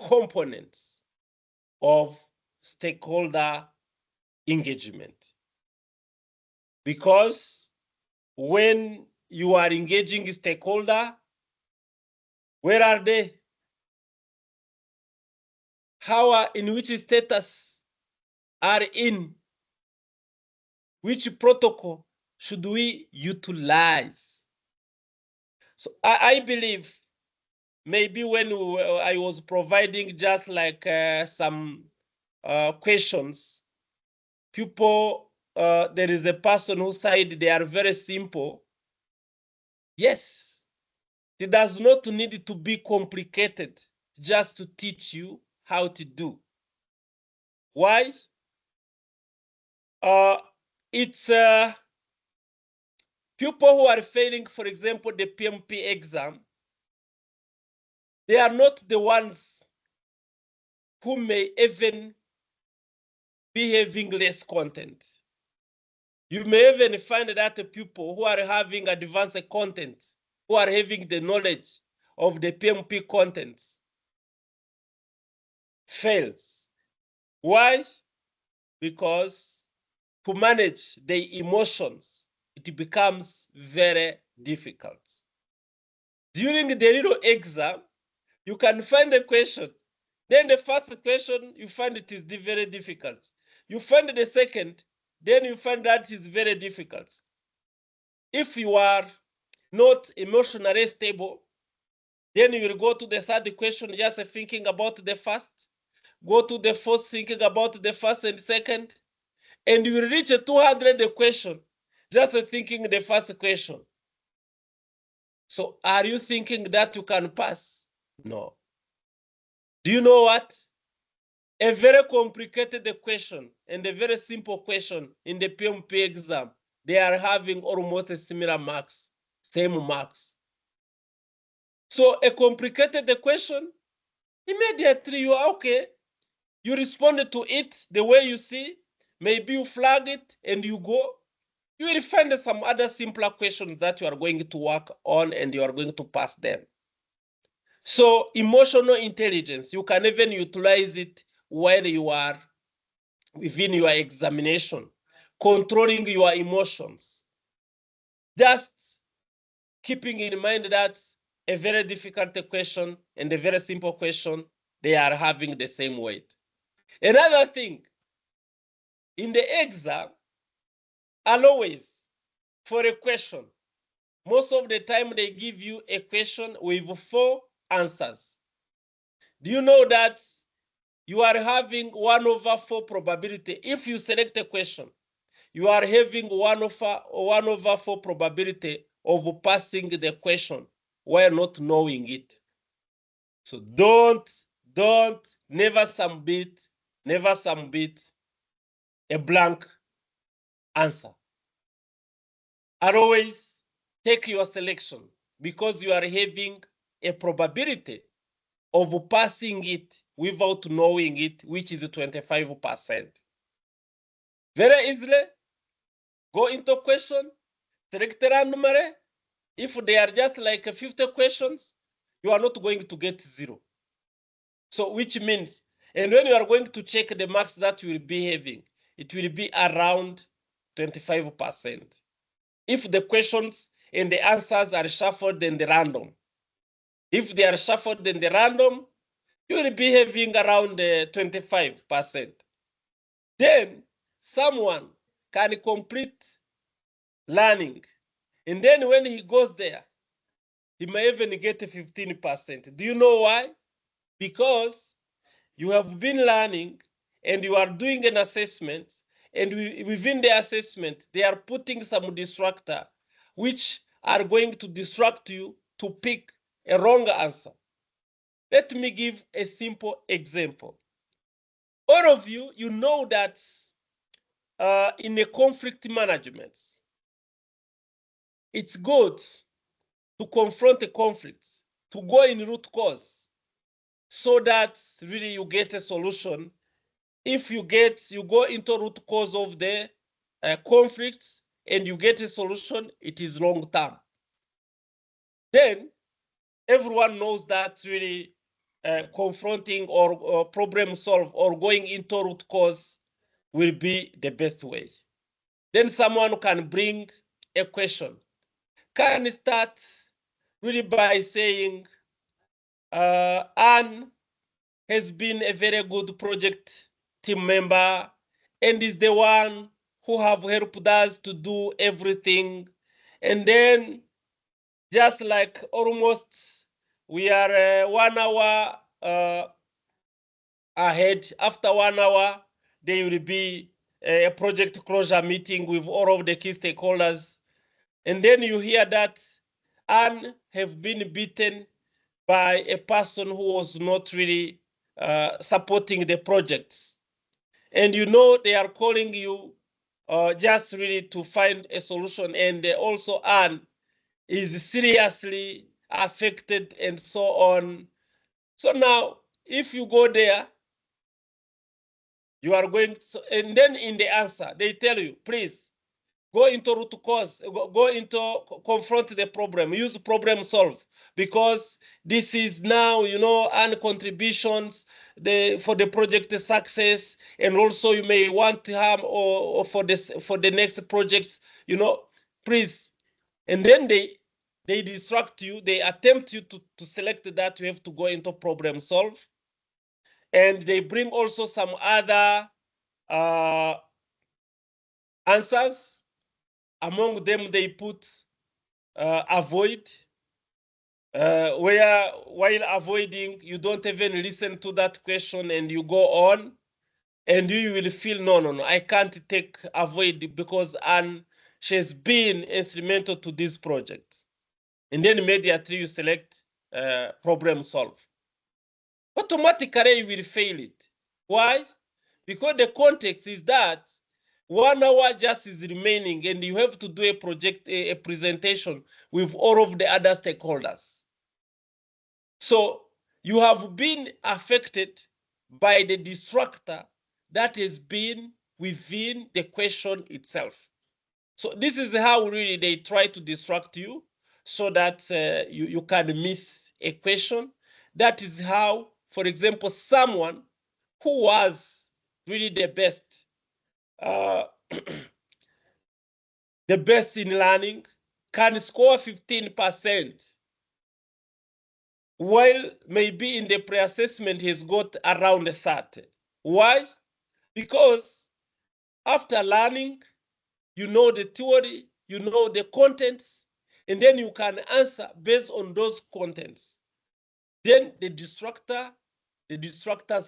components of stakeholder engagement. Because when you are engaging stakeholder, where are they? In which status are in? Which protocol should we utilize? So I believe maybe when I was providing just like some questions, people, there is a person who said they are very simple. Yes, it does not need to be complicated just to teach you how to do. Why? It's people who are failing, for example, the PMP exam, they are not the ones who may even be having less content. You may even find that the people who are having advanced content, who are having the knowledge of the PMP contents, fails. Why? Because to manage the emotions, it becomes very difficult. During the little exam, you can find a question. Then the first question, you find it is very difficult. You find the second, then you find that is very difficult. If you are not emotionally stable, then you will go to the third question just thinking about the first, go to the fourth thinking about the first and second, and you will reach a 200 question just thinking the first question. So are you thinking that you can pass? No. Do you know what? A very complicated question and a very simple question in the PMP exam, they are having almost a similar marks, same marks. So a complicated question, immediately you are okay. You respond to it the way you see. Maybe you flag it and you go. You will find some other simpler questions that you are going to work on and you are going to pass them. So emotional intelligence, you can even utilize it while you are within your examination, controlling your emotions. Just keeping in mind that a very difficult question and a very simple question, they are having the same weight. Another thing, in the exam, always for a question, most of the time they give you a question with 4 answers. Do you know that you are having 1/4 probability? If you select a question, you are having 1/4 probability of passing the question while not knowing it. So never submit a blank answer. Always take your selection because you are having a probability of passing it without knowing it, which is 25%. Very easily, go into question, select randomly. If they are just like 50 questions, you are not going to get 0. So which means, and when you are going to check the marks that you will be having, it will be around 25%. If the questions and the answers are shuffled and random. If they are shuffled and random, you will be having around 25%. Then someone can complete learning. And then when he goes there, he may even get 15%. Do you know why? Because you have been learning and you are doing an assessment, and within the assessment, they are putting some distractor which are going to distract you to pick a wrong answer. Let me give a simple example. All of you, you know that in a conflict management, it's good to confront a conflict, to go in root cause so that really you get a solution. If you go into root cause of the conflicts and you get a solution, it is long term. Then everyone knows that really confronting or problem solve or going into root cause will be the best way. Then someone can bring a question. Can start really by saying, Anne has been a very good project team member and is the one who have helped us to do everything. And then just like almost we are 1 hour ahead, after 1 hour, there will be a project closure meeting with all of the key stakeholders. And then you hear that Anne have been beaten by a person who was not really supporting the projects. And you know they are calling you just really to find a solution. And also Anne is seriously affected and so on. So now, if you go there, you are going to, and then in the answer, they tell you, please go into root cause, go into confront the problem, use problem solve, because this is now, and contributions for the project success, and also you may want to have or for the next projects, please. And then they distract you, they attempt you to select that you have to go into problem solve, and they bring also some other answers. Among them, they put avoid, where while avoiding, you don't even listen to that question and you go on, and you will feel, no, I can't take avoid because she's been instrumental to this project. And then immediately you select problem solve. Automatically you will fail it. Why? Because the context is that 1 hour just is remaining and you have to do a presentation with all of the other stakeholders. So you have been affected by the distractor that has been within the question itself. So this is how really they try to distract you so that you can miss a question. That is how, for example, someone who was really the best the best in learning can score 15%, while maybe in the pre-assessment he's got around 30. Why? Because after learning, you know the theory, you know the contents, and then you can answer based on those contents. Then the distractors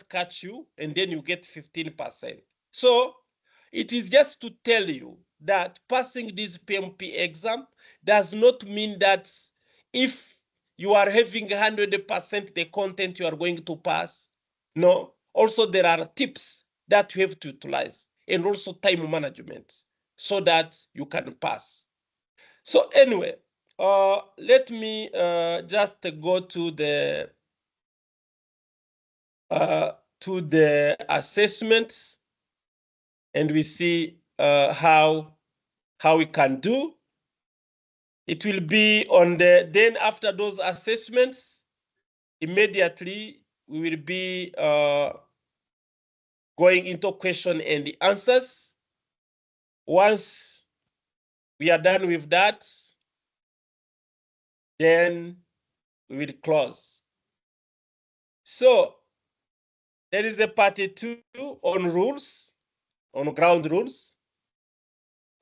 catch you, and then you get 15%. So it is just to tell you that passing this PMP exam does not mean that if you are having 100% the content you are going to pass. No. Also, there are tips that you have to utilize, and also time management so that you can pass. So anyway, let me just go to the assessments, and we see how we can do. It will be on then after those assessments, immediately we will be going into question and the answers. Once we are done with that, then we will close. So there is a part 2 on rules, on ground rules.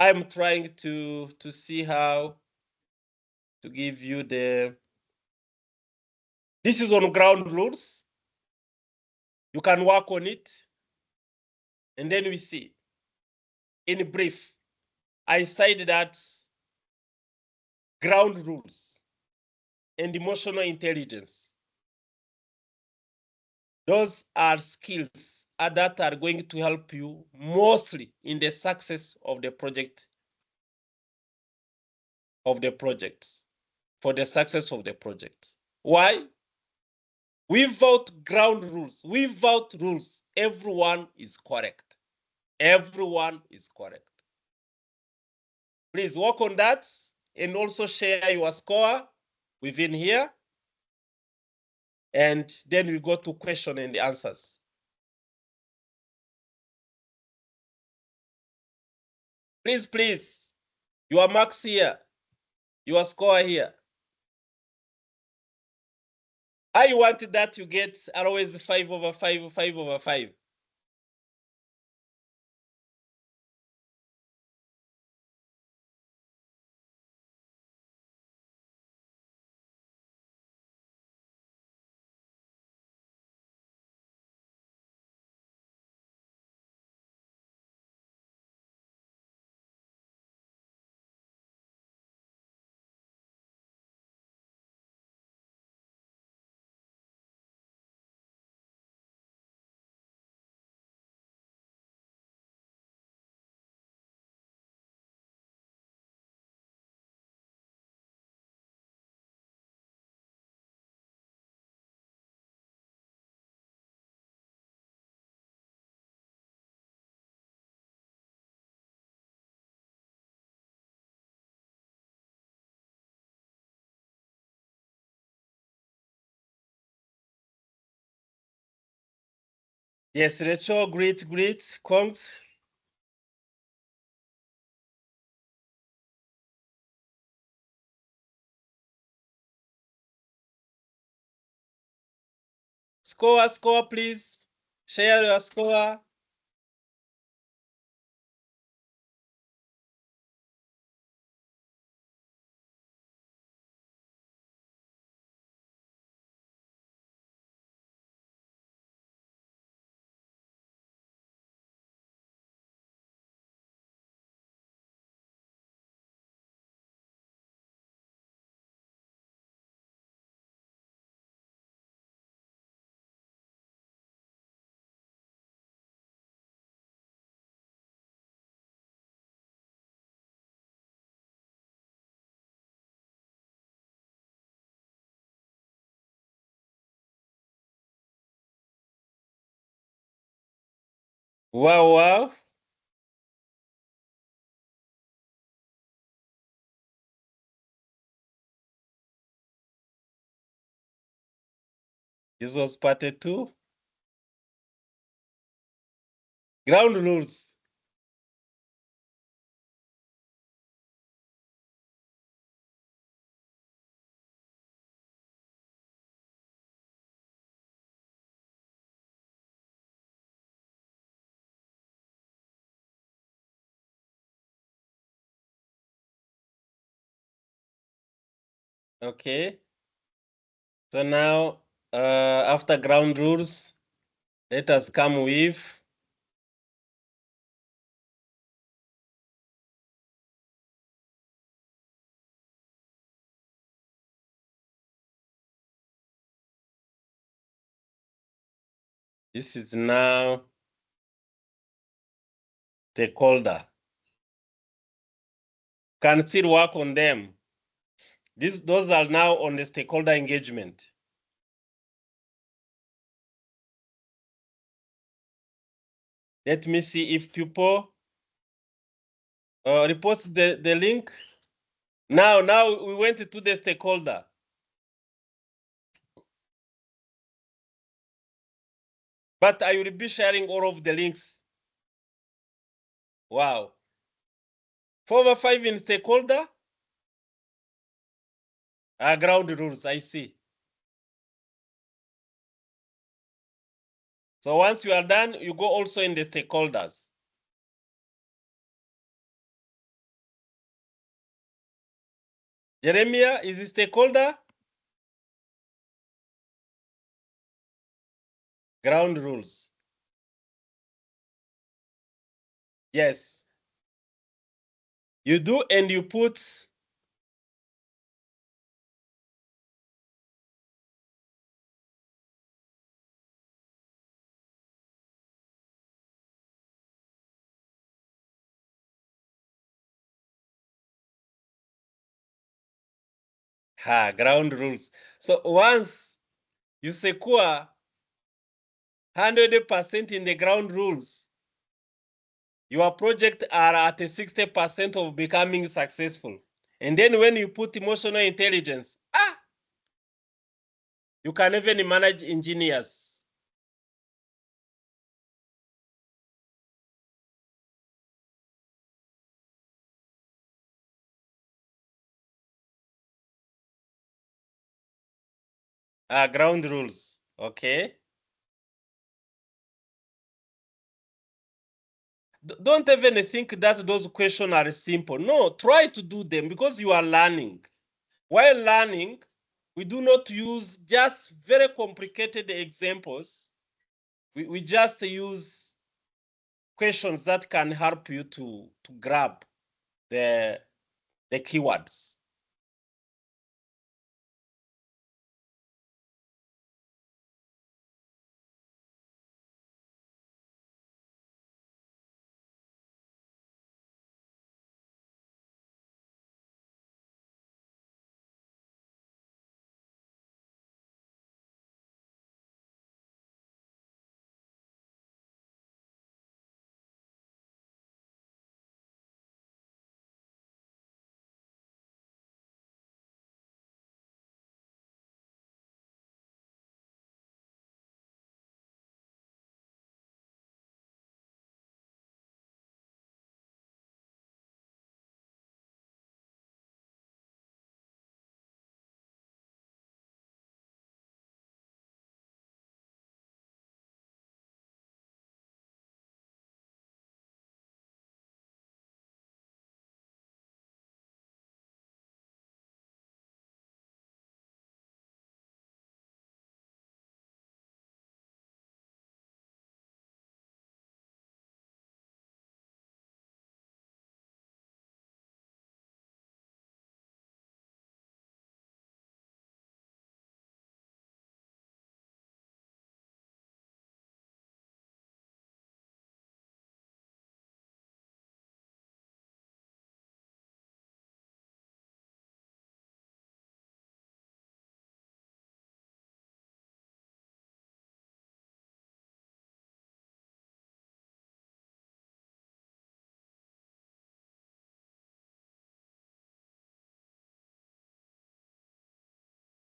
I'm trying to see how to give you this is on ground rules. You can work on it. And then we see, in brief, I said that ground rules and emotional intelligence, those are skills that are going to help you mostly in the success of the project, for the success of the project. Why? Without ground rules, without rules, everyone is correct. Everyone is correct. Please work on that and also share your score within here. And then we go to question and answers. Please, please, your marks here, your score here. I want that you get always 5/5, 5/5. Yes, Rachel, great, great. Congrats. Score, please. Share your score. Wow, wow. This was part 2. Ground rules. Okay. So now, after ground rules, let us come with this is now stakeholder. Can still work on them. Those are now on the stakeholder engagement. Let me see if people repost the link. Now we went to the stakeholder. But I will be sharing all of the links. Wow. 4/5 in stakeholder. Ground rules, I see. So once you are done, you go also in the stakeholders. Jeremiah is a stakeholder. Ground rules. Yes. You do and you put Ground rules. So once you secure 100% in the ground rules, your project are at 60% of becoming successful. And then when you put emotional intelligence, you can even manage engineers. Ground rules, okay? Don't even think that those questions are simple. No, try to do them because you are learning. While learning, we do not use just very complicated examples. We just use questions that can help you to grab the keywords.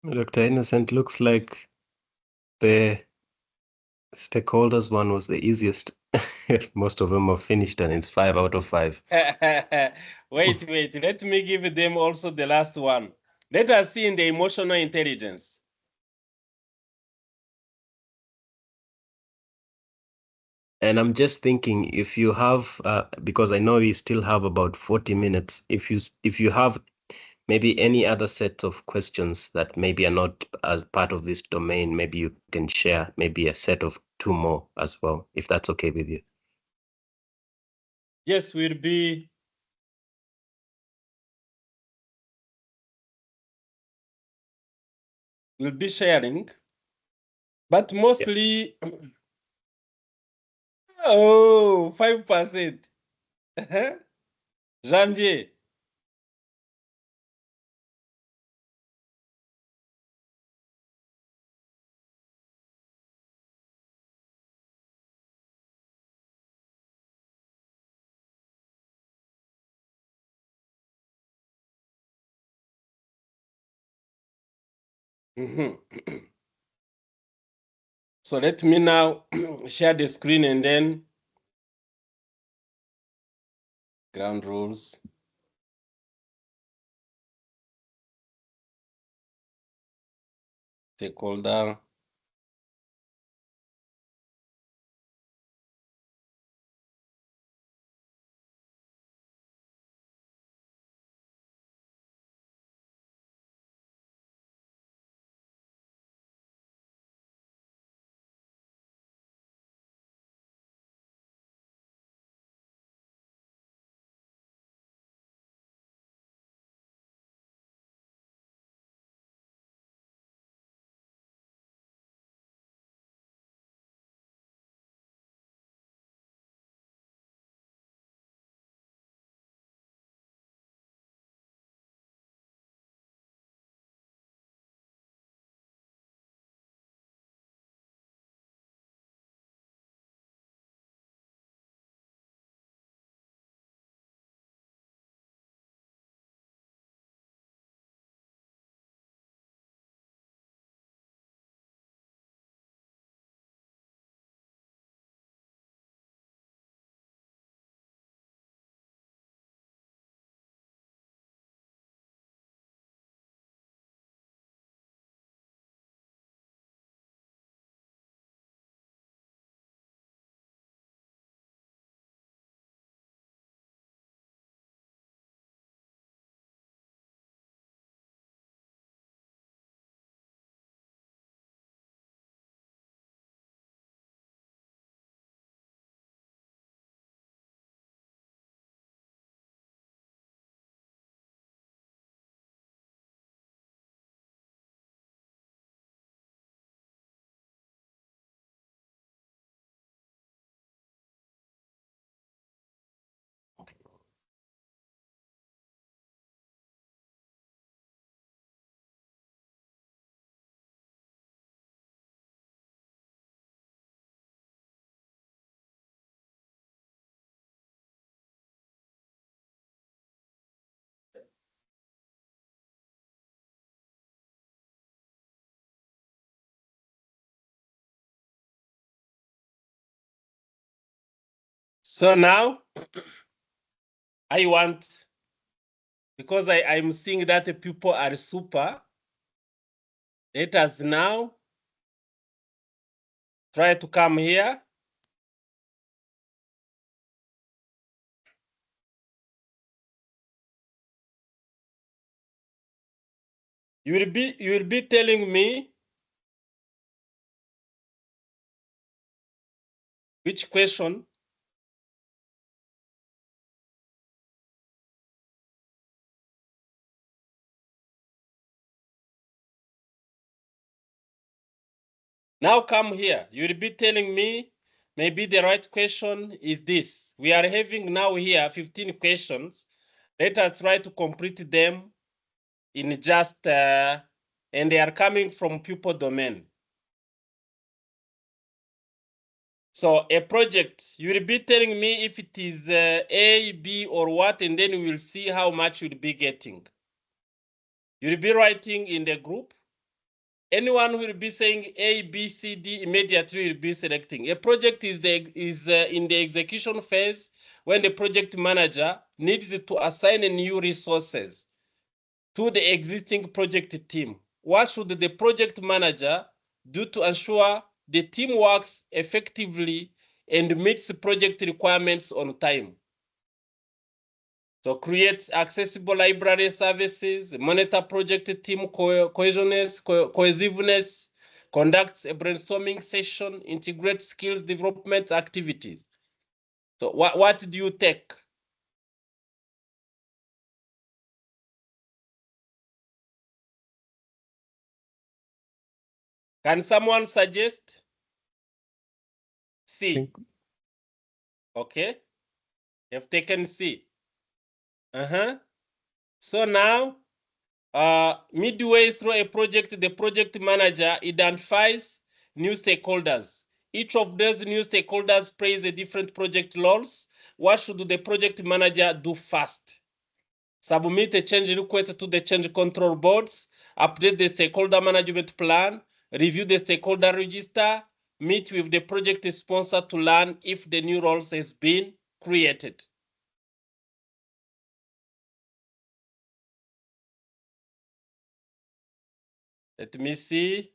Dr. Innocent, looks like the stakeholders one was the easiest. Most of them are finished and it's 5 out of 5. Wait, let me give them also the last one. Let us see in the emotional intelligence. And I'm just thinking if you have, because I know you still have about 40 minutes, if you have maybe any other sets of questions that maybe are not as part of this domain, maybe you can share maybe a set of 2 more as well, if that's okay with you. Yes, we'll be sharing, but mostly, oh, 5%. Janvier. So let me now share the screen and then ground rules. Stakeholder. So now I want, because I'm seeing that the people are super, let us now try to come here. You will be telling me which question. Now come here. You will be telling me maybe the right question is this. We are having now here 15 questions. Let us try to complete them in just, and they are coming from pupil domain. So a project, you will be telling me if it is A, B, or what, and then we will see how much you'll be getting. You'll be writing in the group. Anyone who will be saying A, B, C, D immediately will be selecting. A project is in the execution phase when the project manager needs to assign new resources to the existing project team. What should the project manager do to ensure the team works effectively and meets project requirements on time? So create accessible library services, monitor project team cohesiveness, conduct a brainstorming session, integrate skills development activities. So what do you take? Can someone suggest? C. Okay, you've taken C. So now, midway through a project, the project manager identifies new stakeholders. Each of those new stakeholders plays a different project roles. What should the project manager do first? Submit a change request to the change control boards, update the stakeholder management plan, review the stakeholder register, meet with the project sponsor to learn if the new roles has been created. Let me see.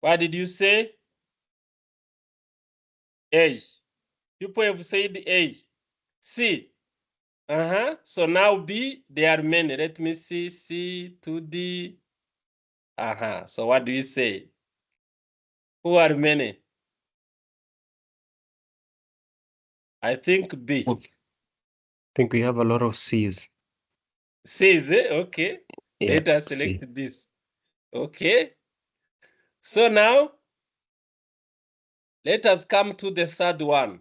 What did you say? A. People have said A. C. So now B, there are many. Let me see. C to D. So what do you say? Who are many? I think B. I think we have a lot of C's. C is it? Okay. Yeah, Let us C. select this. Okay. So now, let us come to the third one.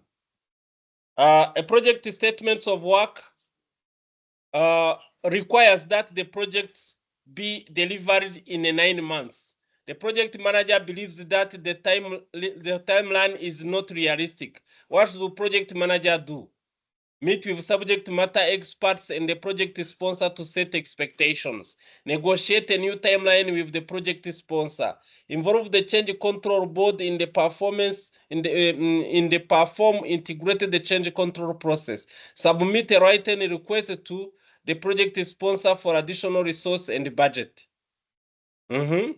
A project statement of work uh, requires that the projects be delivered in 9 months. The project manager believes that the timeline is not realistic. What should the project manager do? Meet with subject matter experts and the project sponsor to set expectations. Negotiate a new timeline with the project sponsor. Involve the change control board in the performance in the perform integrated the change control process. Submit a written request to the project sponsor for additional resource and budget. Mm-hmm.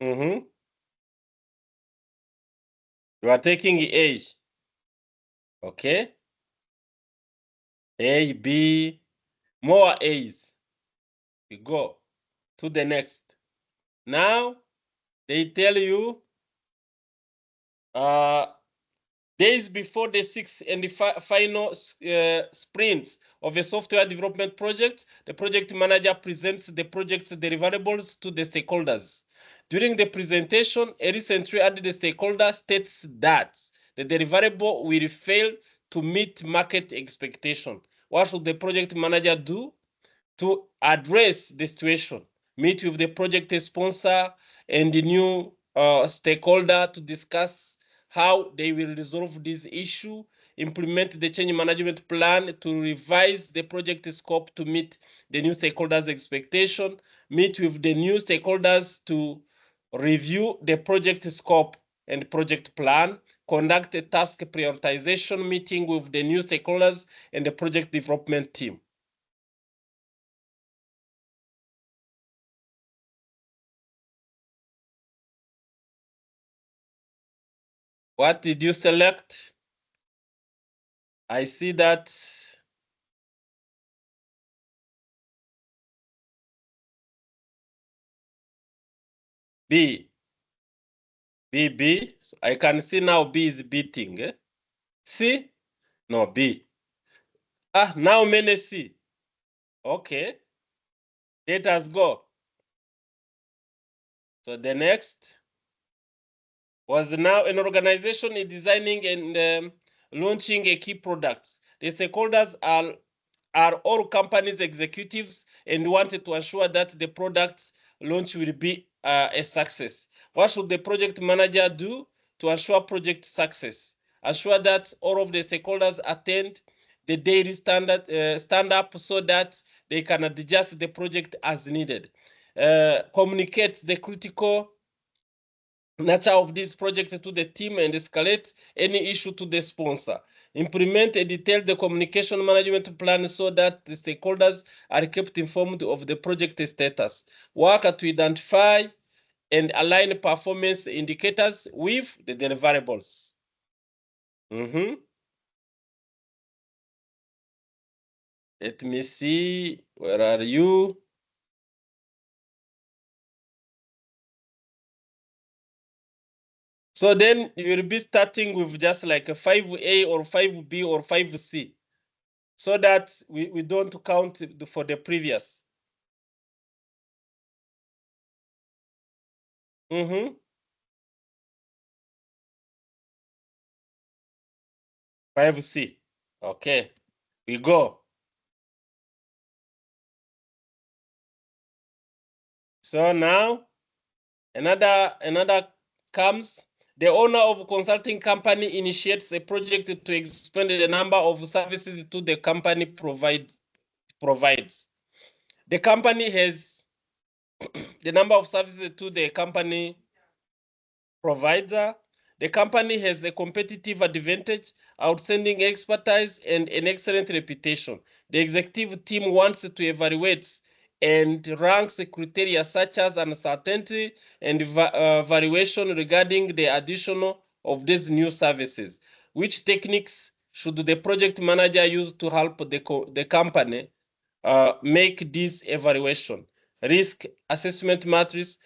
Mm-hmm. You are taking A. Okay. A, B, more A's. We go to the next. Now they tell you days before the sixth and the final sprints of a software development project, the project manager presents the project's deliverables to the stakeholders. During the presentation, a recently added stakeholder states that the deliverable will fail to meet market expectation. What should the project manager do to address the situation? Meet with the project sponsor and the new stakeholder to discuss how they will resolve this issue, implement the change management plan to revise the project scope to meet the new stakeholders' expectation, meet with the new stakeholders to review the project scope and project plan, conduct a task prioritization meeting with the new stakeholders and the project development team. What did you select? I see that B. B. So I can see now B is beating. Eh? C? No, B. Ah, now many C. Okay. Let us go. So the next was now an organization in designing and launching a key product. The stakeholders are all companies executives and wanted to ensure that the product launch will be a success. What should the project manager do to ensure project success? Ensure that all of the stakeholders attend the daily stand up so that they can adjust the project as needed. Communicate the critical nature of this project to the team and escalate any issue to the sponsor. Implement a detailed communication management plan so that the stakeholders are kept informed of the project status. Work to identify and align performance indicators with the deliverables. Let me see, where are you? So then you will be starting with just like a 5A or 5B or 5C so that we don't count for the previous. 5C. Okay, we go. So now another comes. The owner of a consulting company initiates a project to expand the number of services to the company provides. The company has the number of services to the company provider. The company has a competitive advantage, outstanding expertise, and an excellent reputation. The executive team wants to evaluate and ranks criteria such as uncertainty and valuation regarding the addition of these new services. Which techniques should the project manager use to help the company make this evaluation? Risk assessment matrix.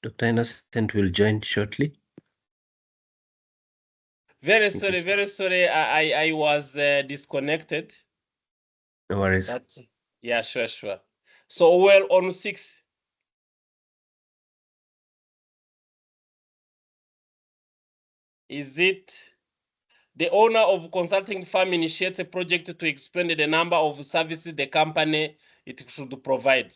Dr. Innocent will join shortly. Very sorry. I was disconnected. No worries. Yeah, sure. So well on 6. Is it the owner of consulting firm initiates a project to expand the number of services the company it should provide?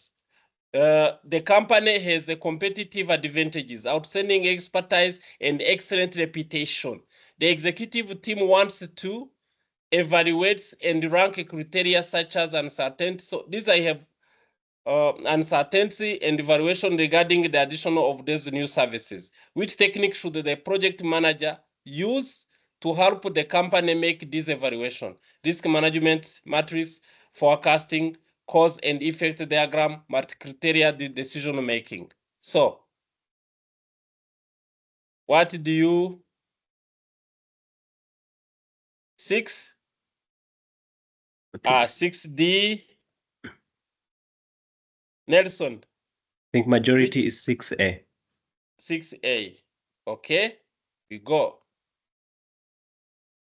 The company has a competitive advantages, outstanding expertise, and excellent reputation. The executive team wants to evaluate and rank criteria such as uncertainty. So these I have uncertainty and evaluation regarding the addition of these new services. Which technique should the project manager use to help the company make this evaluation? Risk management matrix, forecasting, cause and effect diagram, multi-criteria decision making. So, what do you? 6? 6D. Nelson. I think majority Which? is 6A. 6A. Okay, we go.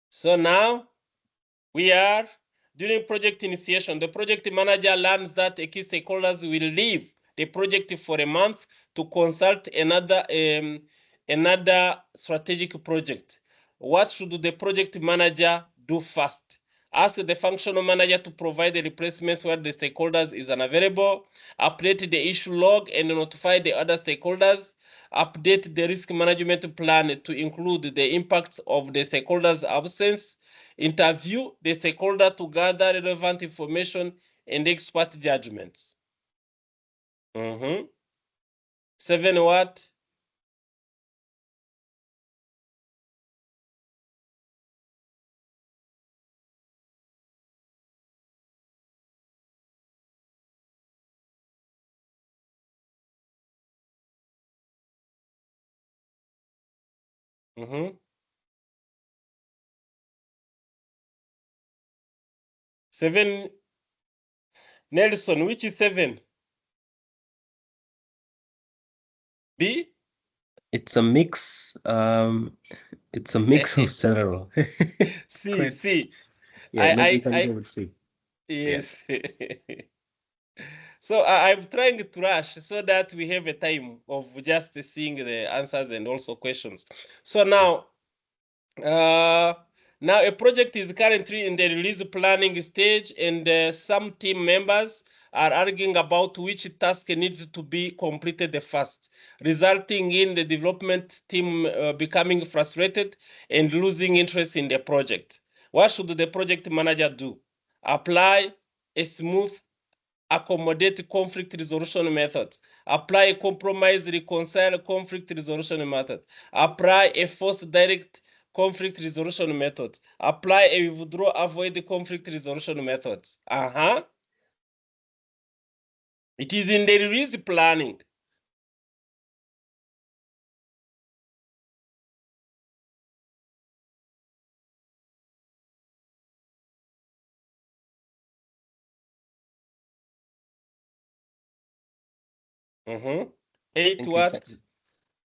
So now we are during project initiation. The project manager learns that key stakeholders will leave the project for a month to consult another strategic project. What should the project manager do first? Ask the functional manager to provide the replacements where the stakeholders is unavailable, update the issue log and notify the other stakeholders, update the risk management plan to include the impacts of the stakeholders' absence, interview the stakeholder to gather relevant information and expert judgments. 7 what? Seven. Nelson, which is 7? B? It's a mix. It's a mix of several. C, C. Yeah, maybe you can go with C. Yes. So I'm trying to rush so that we have a time of just seeing the answers and also questions. So now, now a project is currently in the release planning stage, and some team members are arguing about which task needs to be completed first, resulting in the development team becoming frustrated and losing interest in the project. What should the project manager do? Apply a smooth, accommodate conflict resolution methods, apply a compromise, reconcile conflict resolution method, apply a force direct conflict resolution methods, apply a withdraw avoid conflict resolution methods. It is in the release planning. Eight what?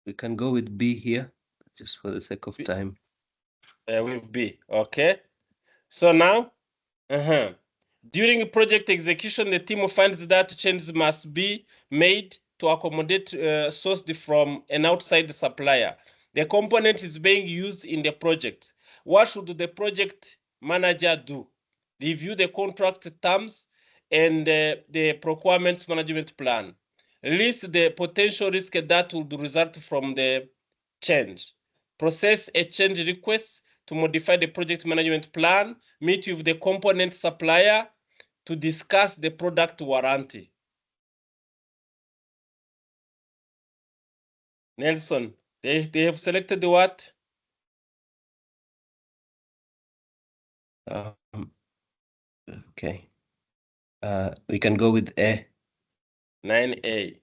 We can go with B here, just for the sake of time. With B, okay. So now, during project execution, the team finds that changes must be made to accommodate sourced from an outside supplier. The component is being used in the project. What should the project manager do? Review the contract terms and the procurement management plan. List the potential risk that would result from the change. Process a change request to modify the project management plan. Meet with the component supplier to discuss the product warranty. Nelson, they have selected what? Okay. We can go with A. 9A.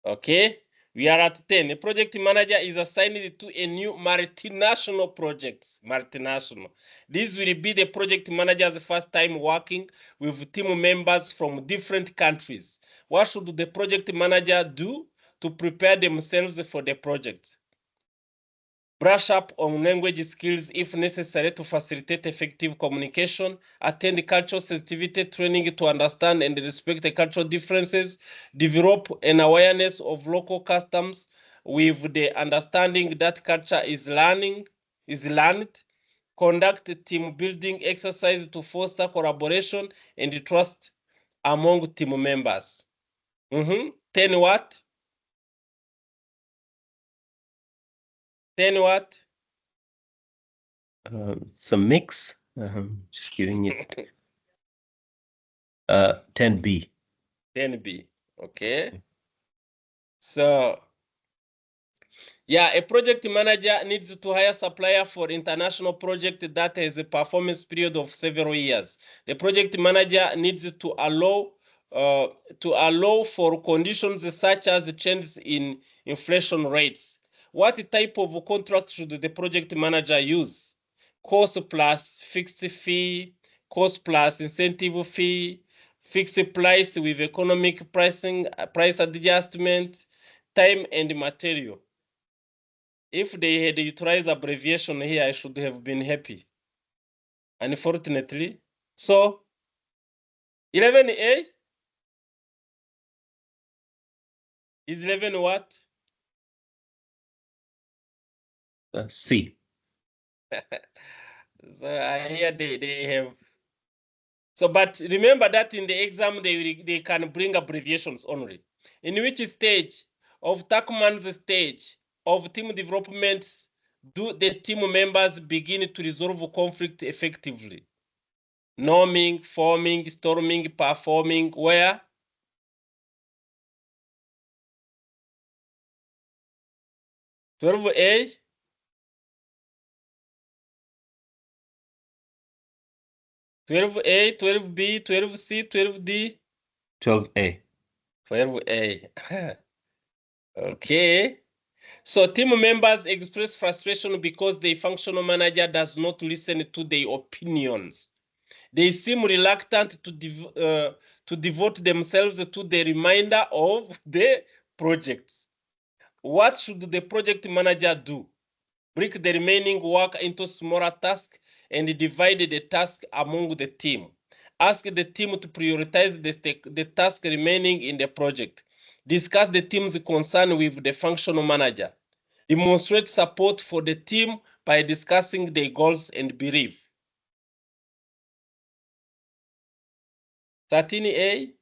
Okay. We are at 10. A project manager is assigned to a new multinational project. Multinational. This will be the project manager's first time working with team members from different countries. What should the project manager do to prepare themselves for the project? Brush up on language skills if necessary to facilitate effective communication. Attend cultural sensitivity training to understand and respect the cultural differences. Develop an awareness of local customs. with the understanding that culture is learned, conduct team building exercise to foster collaboration and trust among team members. 10 what? 10 what? It's a mix. Just giving it 10B. 10B. Okay. So, yeah, a project manager needs to hire supplier for international project that has a performance period of several years. The project manager needs to allow for conditions such as changes in inflation rates. What type of contract should the project manager use? Cost plus fixed fee, cost plus incentive fee, fixed price with economic pricing, price adjustment, time and material. If they had utilized abbreviation here, I should have been happy. Unfortunately. So, 11A is 11 what? C. So I hear they have. So, but remember that in the exam, they can bring abbreviations only. In which stage of Tuckman's stage of team development do the team members begin to resolve conflict effectively? Norming, forming, storming, performing, where? 12A, 12A, 12B, 12C, 12D, 12A. 12A. Okay. So team members express frustration because the functional manager does not listen to their opinions. They seem reluctant to devote themselves to the remainder of the projects. What should the project manager do? Break the remaining work into smaller tasks and divide the task among the team. Ask the team to prioritize the task remaining in the project. Discuss the team's concern with the functional manager. Demonstrate support for the team by discussing their goals and belief. 13A.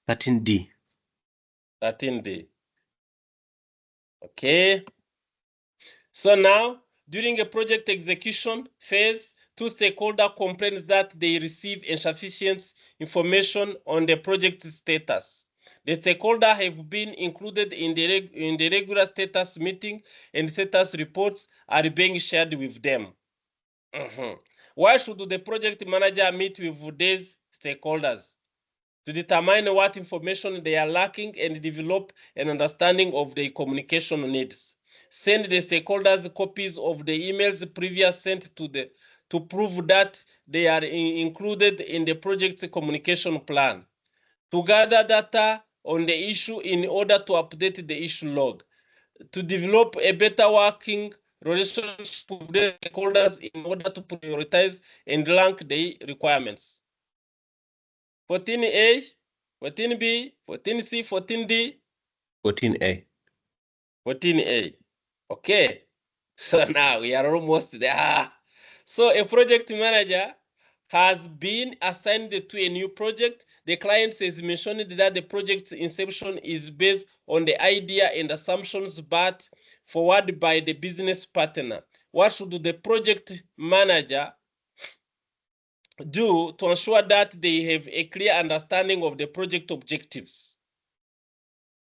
13D. 13D. Okay. So now, during a project execution phase, two stakeholders complain that they receive insufficient information on the project status. The stakeholders have been included in the regular status meeting, and status reports are being shared with them. Why should the project manager meet with these stakeholders? To determine what information they are lacking and develop an understanding of their communication needs. Send the stakeholders copies of the emails previously sent to prove that they are included in the project's communication plan. To gather data on the issue in order to update the issue log. To develop a better working relationship with the stakeholders in order to prioritize and rank the requirements. 14A, 14B, 14C, 14D, 14A. 14A. Okay. So now we are almost there. So a project manager has been assigned to a new project. The client has mentioned that the project's inception is based on the idea and assumptions but forwarded by the business partner. What should the project manager do to ensure that they have a clear understanding of the project objectives?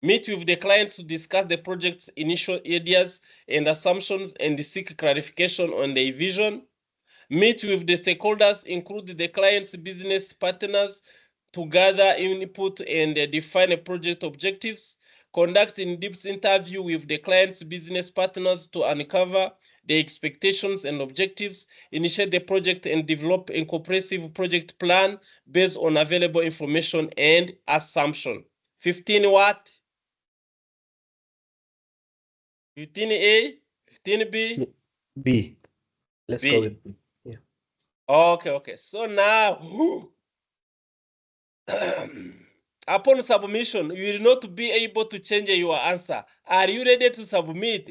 Meet with the client to discuss the project's initial ideas and assumptions and seek clarification on their vision. Meet with the stakeholders, include the client's business partners, to gather input and define project objectives. Conduct in-depth interview with the client's business partners to uncover the expectations and objectives. Initiate the project and develop a comprehensive project plan based on available information and assumption. 15 what? 15A, 15B, B. Let's go B. with B. Yeah. Okay. So now, upon submission, you will not be able to change your answer. Are you ready to submit?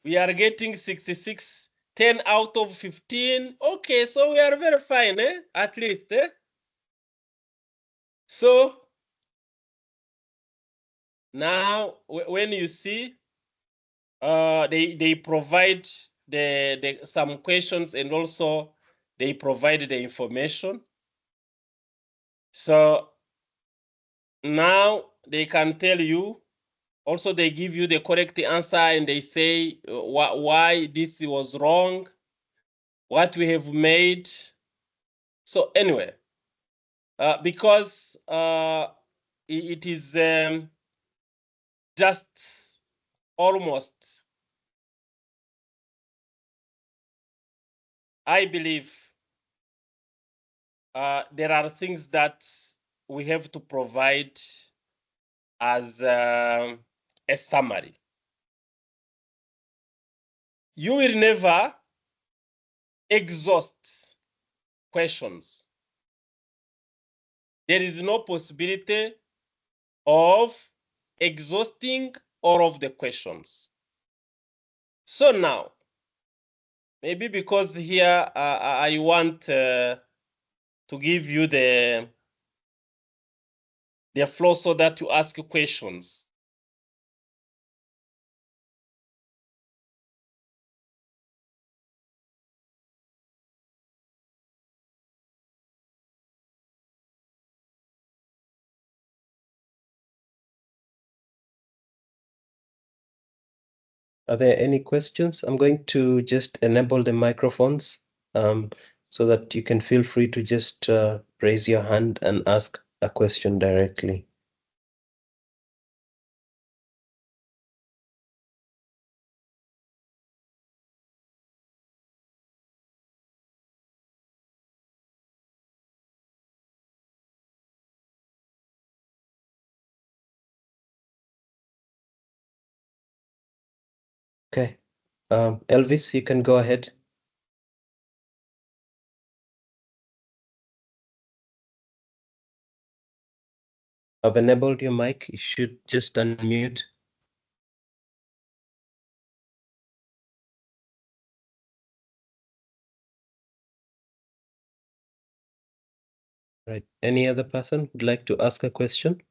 We are getting 66, 10 out of 15. Okay, so we are very fine, at least. So now when you see they provide some questions, and also they provide the information. So now they can tell you, also they give you the correct answer, and they say why this was wrong, what we have made. So anyway, because it is just almost, I believe there are things that we have to provide as a summary. You will never exhaust questions. There is no possibility of exhausting all of the questions. So now, maybe because here I want to give you the flow so that you ask questions. Are there any questions? I'm going to just enable the microphones so that you can feel free to just raise your hand and ask a question directly. Okay. Elvis, you can go ahead. I've enabled your mic. You should just unmute. Right. Any other person would like to ask a question?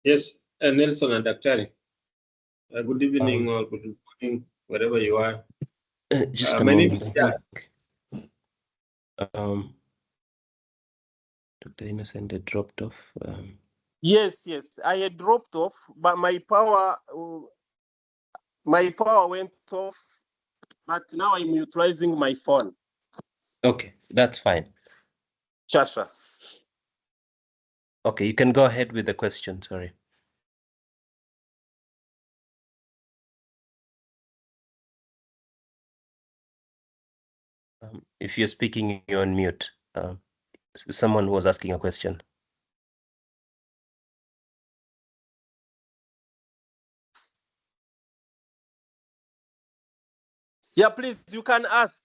Yes, Nelson and Daktari. Good evening or good morning, wherever you are. Just a My name moment. is I Jack. think Dr. Innocent had dropped off. Yes, I had dropped off, but my power went off. But now I'm utilizing my phone. Okay, that's fine. Chasha. Okay, you can go ahead with the question. Sorry. If you're speaking, you're on mute. Someone who was asking a question. Yeah, please, you can ask.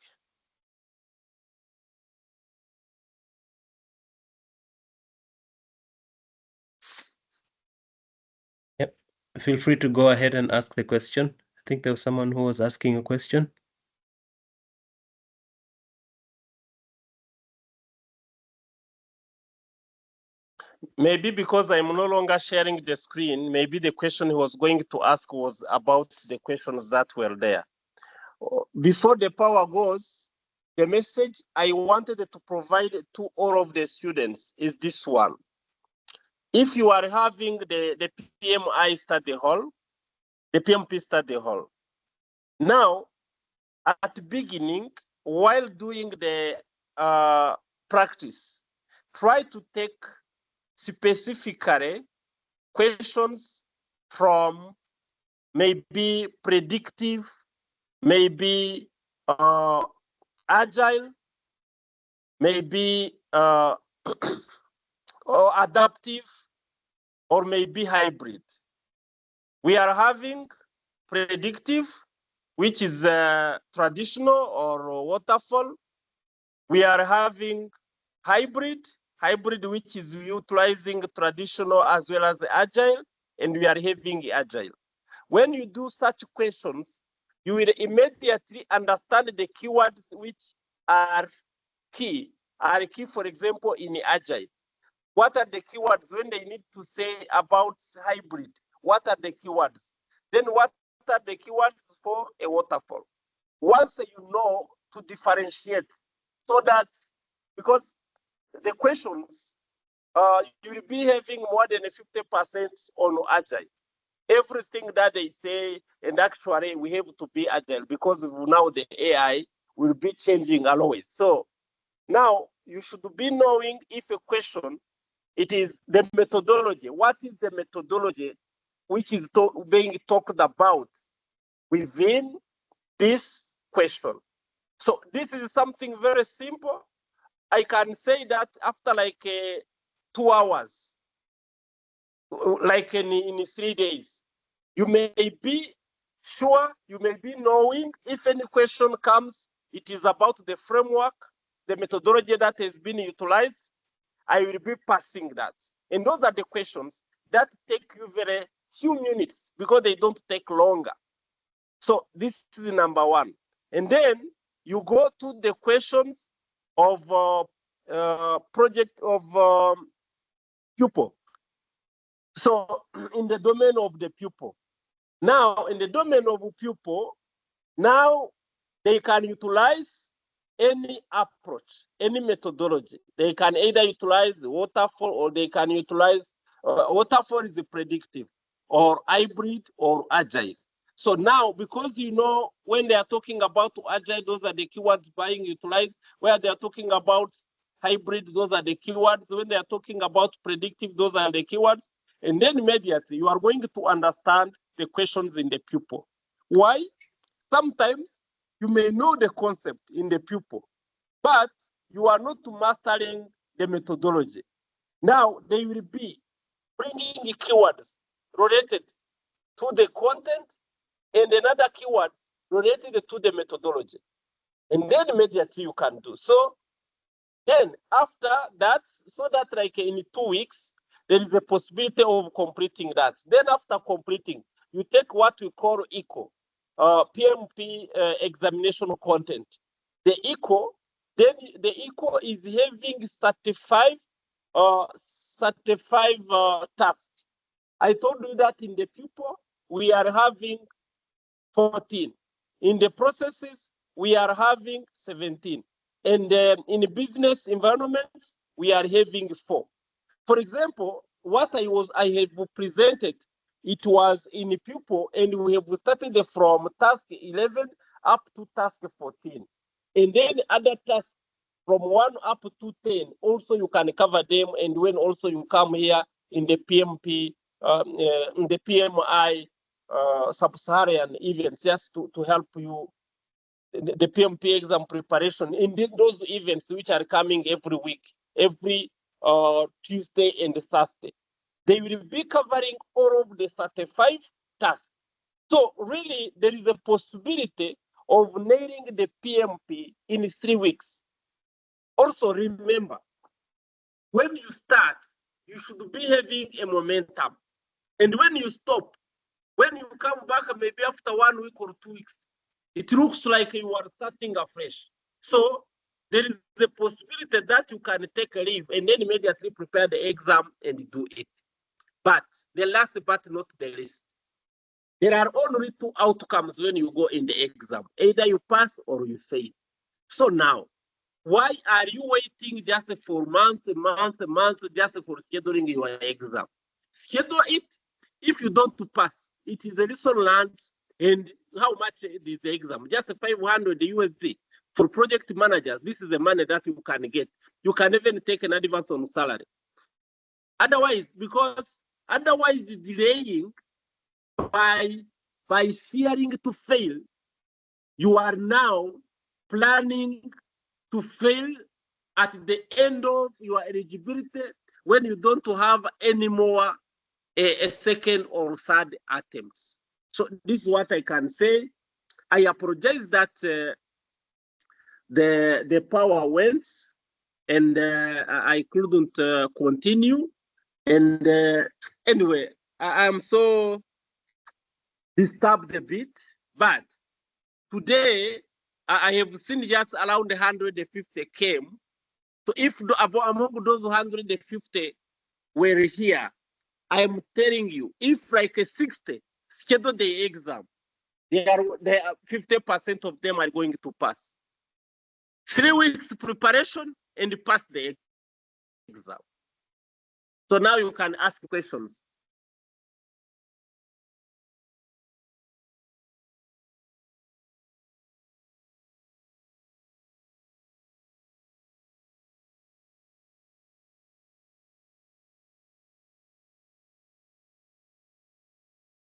Yep. Feel free to go ahead and ask the question. I think there was someone who was asking a question. Maybe because I'm no longer sharing the screen, maybe the question he was going to ask was about the questions that were there. Before the power goes, the message I wanted to provide to all of the students is this one. If you are having the PMI study hall, the PMP study hall, now at the beginning, while doing the practice, try to take specifically questions from maybe predictive, maybe agile, maybe or adaptive, or maybe hybrid. We are having predictive, which is traditional or waterfall. We are having hybrid, which is utilizing traditional as well as agile, and we are having agile. When you do such questions, you will immediately understand the keywords which are key, for example, in agile. What are the keywords when they need to say about hybrid? What are the keywords? Then what are the keywords for a waterfall? Once you know to differentiate, so that because the questions, you will be having more than 50% on agile. Everything that they say, and actually we have to be agile because now the AI will be changing always. So now you should be knowing if a question, it is the methodology. What is the methodology which is being talked about within this question? So this is something very simple. I can say that after like 2 hours, like in 3 days, you may be sure, you may be knowing if any question comes, it is about the framework, the methodology that has been utilized, I will be passing that. And those are the questions that take you very few minutes because they don't take longer. So this is number one. And then you go to the questions of project of pupil. So in the domain of the pupil. Now, in the domain of pupil, now they can utilize any approach, any methodology. They can either utilize waterfall, or they can utilize waterfall is the predictive, or hybrid, or agile. So now, because you know when they are talking about agile, those are the keywords being utilized. Where they are talking about hybrid, those are the keywords. When they are talking about predictive, those are the keywords. And then immediately you are going to understand the questions in the pupil. Why? Sometimes you may know the concept in the pupil, but you are not mastering the methodology. Now they will be bringing keywords related to the content and another keyword related to the methodology. And then immediately you can do. So then after that, so that like in 2 weeks, there is a possibility of completing that. Then after completing, you take what we call ECO, PMP examination content. The ECO, then the ECO is having 35 tasks. I told you that in the pupil, we are having 14. In the processes, we are having 17. And in the business environments, we are having 4. For example, what I have presented, it was in a pupil, and we have started from task 11 up to task 14. And then other tasks from 1 up to 10, also you can cover them. And when also you come here in the PMP, in the PMI sub-Saharan events, just to help you, the PMP exam preparation in those events which are coming every week, every Tuesday and Thursday. They will be covering all of the 35 tasks. So really, there is a possibility of nailing the PMP in 3 weeks. Also remember, when you start, you should be having a momentum. And when you stop, when you come back maybe after 1 week or 2 weeks, it looks like you are starting afresh. So there is a possibility that you can take a leave and then immediately prepare the exam and do it. But the last but not the least, there are only 2 outcomes when you go in the exam. Either you pass or you fail. So now, why are you waiting just for months just for scheduling your exam? Schedule it. If you don't pass, it is a lesson learned. And how much is the exam? Just 500 USD. For project managers, this is the money that you can get. You can even take an advance on salary. Otherwise, because otherwise delaying by fearing to fail, you are now planning to fail at the end of your eligibility, when you don't have any more a second or third attempts. So this is what I can say. I apologize that the power went and I couldn't continue. And anyway, I am so disturbed a bit, but today I have seen just around 150 came. So if among those 150 were here, I am telling you, if like a 60 schedule the exam, they are 50% of them are going to pass. 3 weeks preparation and pass the exam. So now you can ask questions.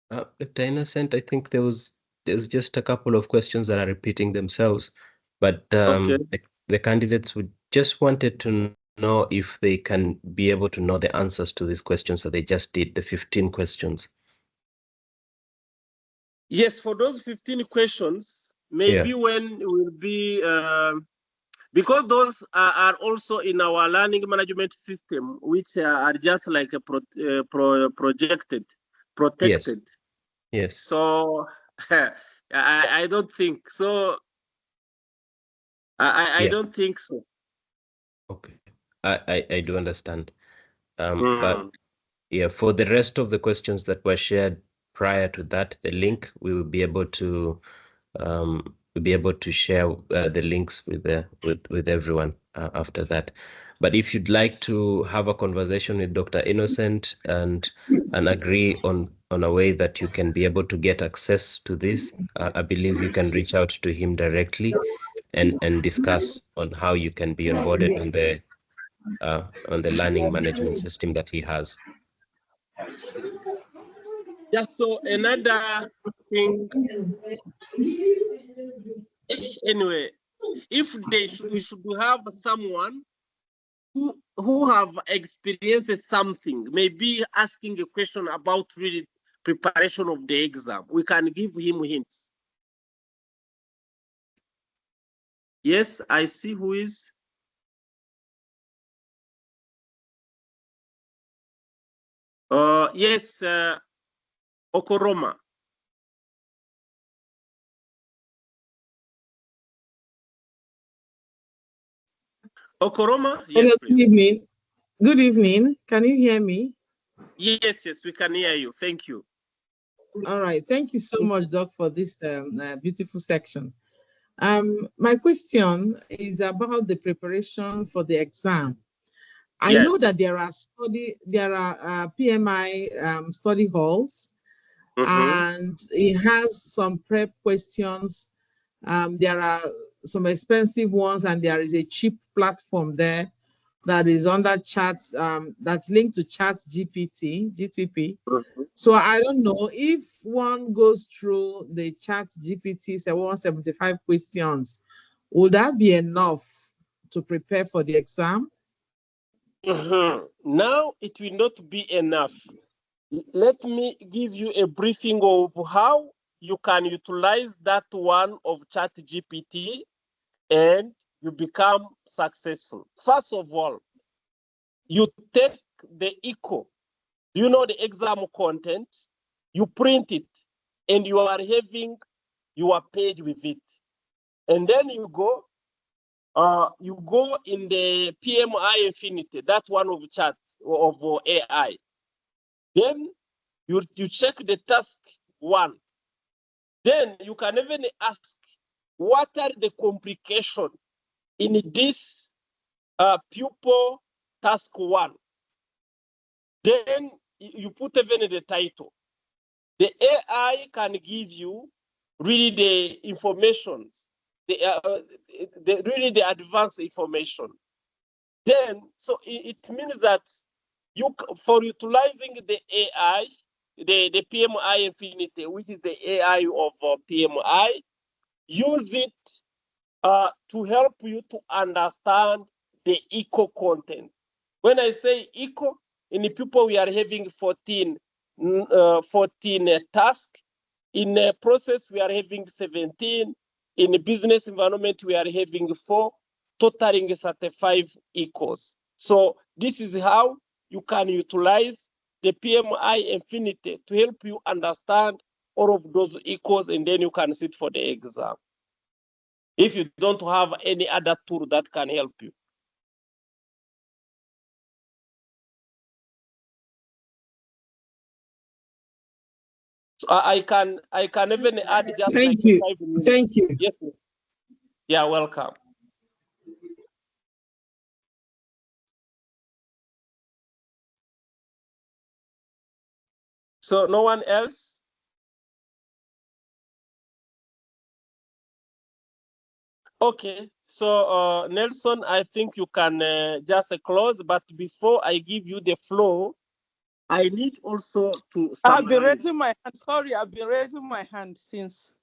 Dr. Innocent, I think there's just a couple of questions that are repeating themselves, but Okay. the candidates would just wanted to know if they can be able to know the answers to these questions that they just did, the 15 questions. Yes, for those 15 questions, maybe when will be because those are also in our learning management system, which are just like a protected. Yes. So I don't think so. I don't think so. Okay. I do understand. But Mm. yeah, for the rest of the questions that were shared prior to that, the link, we will be able to share the links with everyone after that. But if you'd like to have a conversation with Dr. Innocent and agree on a way that you can be able to get access to this, I believe you can reach out to him directly and discuss on how you can be onboarded on the learning management system that he has. Just so another thing. Anyway, if we should have someone who have experienced something, maybe asking a question about really preparation of the exam, we can give him hints. Yes, I see who is. Yes, Okoroma. Okoroma, yes, Hello, please. good evening. Good evening. Can you hear me? Yes, we can hear you. Thank you. All right. Thank you so much, Doc, for this beautiful section. My question is about the preparation for the exam. I know that there are PMI study halls, and it has some prep questions. There are some expensive ones, and there is a cheap platform there that is under chat, that's linked to chat GPT, GTP. So I don't know if one goes through the chat GPT 175 questions, would that be enough to prepare for the exam? Now it will not be enough. Let me give you a briefing of how you can utilize that one of chat GPT and you become successful. First of all, you take the echo. Do you know the exam content? You print it and you are having your page with it. And then you go in the PMI Infinity, that one of chat of AI. Then you check the task one. Then you can even ask, what are the complications in this pupil task one? Then you put even the title. The AI can give you really the information, really the advanced information. Then, so it means that for utilizing the AI, the PMI Infinity, which is the AI of PMI, use it to help you to understand the eco content. When I say eco, in the people we are having 14 tasks. In a process we are having 17. In a business environment we are having 4, totaling 35 ecos. So this is how you can utilize the PMI Infinity to help you understand all of those ecos, and then you can sit for the exam if you don't have any other tool that can help you. So I can even add just Thank like you. 5 minutes. Thank you. Yes. Yeah, welcome. So no one else? Okay, so Nelson, I think you can just close, but before I give you the floor, I need also to summarize. I've been raising my hand. Sorry, I've been raising my hand since.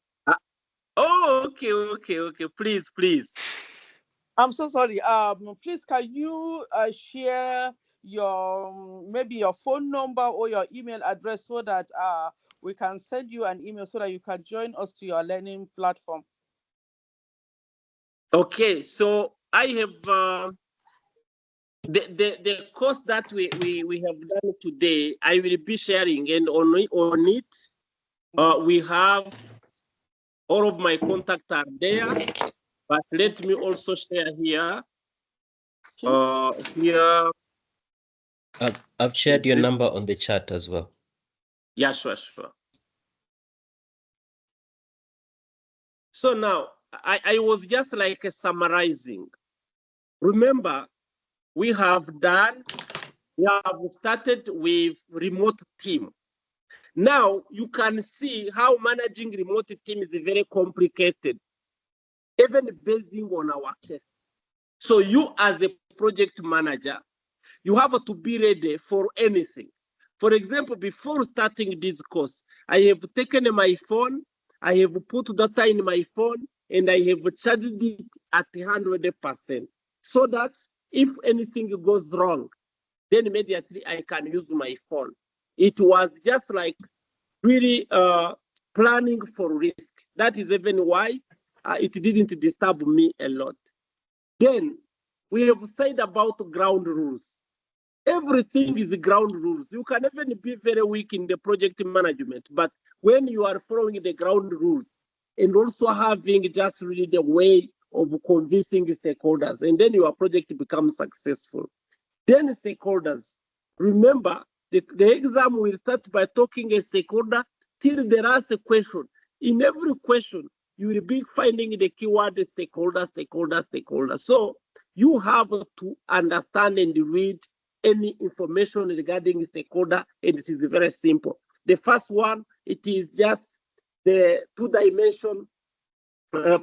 Oh, okay. Please. I'm so sorry. Please, can you share your maybe your phone number or your email address so that we can send you an email so that you can join us to your learning platform? Okay, so I have the course that we have done today. I will be sharing, and on it, we have all of my contacts are there. But let me also share here. Here. I've shared your number on the chat as well. Yeah, sure. So now I was just like summarizing. Remember, we have started with remote team. Now you can see how managing remote team is very complicated, even based on our case. So you as a project manager, you have to be ready for anything. For example, before starting this course, I have taken my phone, I have put data in my phone, and I have charged it at 100%. So that if anything goes wrong, then immediately I can use my phone. It was just like really planning for risk. That is even why it didn't disturb me a lot. Then we have said about ground rules. Everything is ground rules. You can even be very weak in the project management, but when you are following the ground rules and also having just really the way of convincing stakeholders, and then your project becomes successful. Then stakeholders, remember, the exam will start by talking a stakeholder till the last question. In every question, you will be finding the keyword stakeholder. So you have to understand and read any information regarding stakeholder, and it is very simple. The first one, it is just the 2-dimension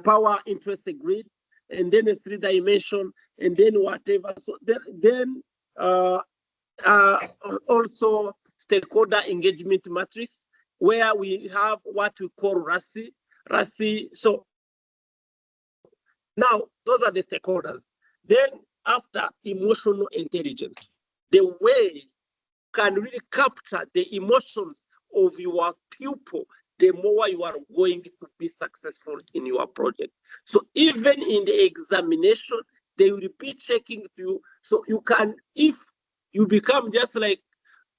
power interest grid, and then a 3-dimension, and then whatever. So then also stakeholder engagement matrix, where we have what we call RASI. So now those are the stakeholders. Then after emotional intelligence, the way you can really capture the emotions of your pupil, the more you are going to be successful in your project. So even in the examination, they will be checking you. So you can, if you become just like,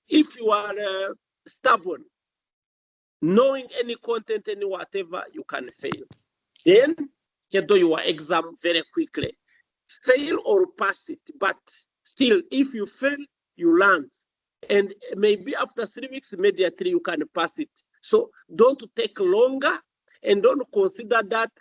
if you are stubborn, knowing any content, any whatever, you can fail. Then schedule your exam very quickly. Fail or pass it, but still, if you fail, you learn. And maybe after 3 weeks, immediately you can pass it. So don't take longer, and don't consider that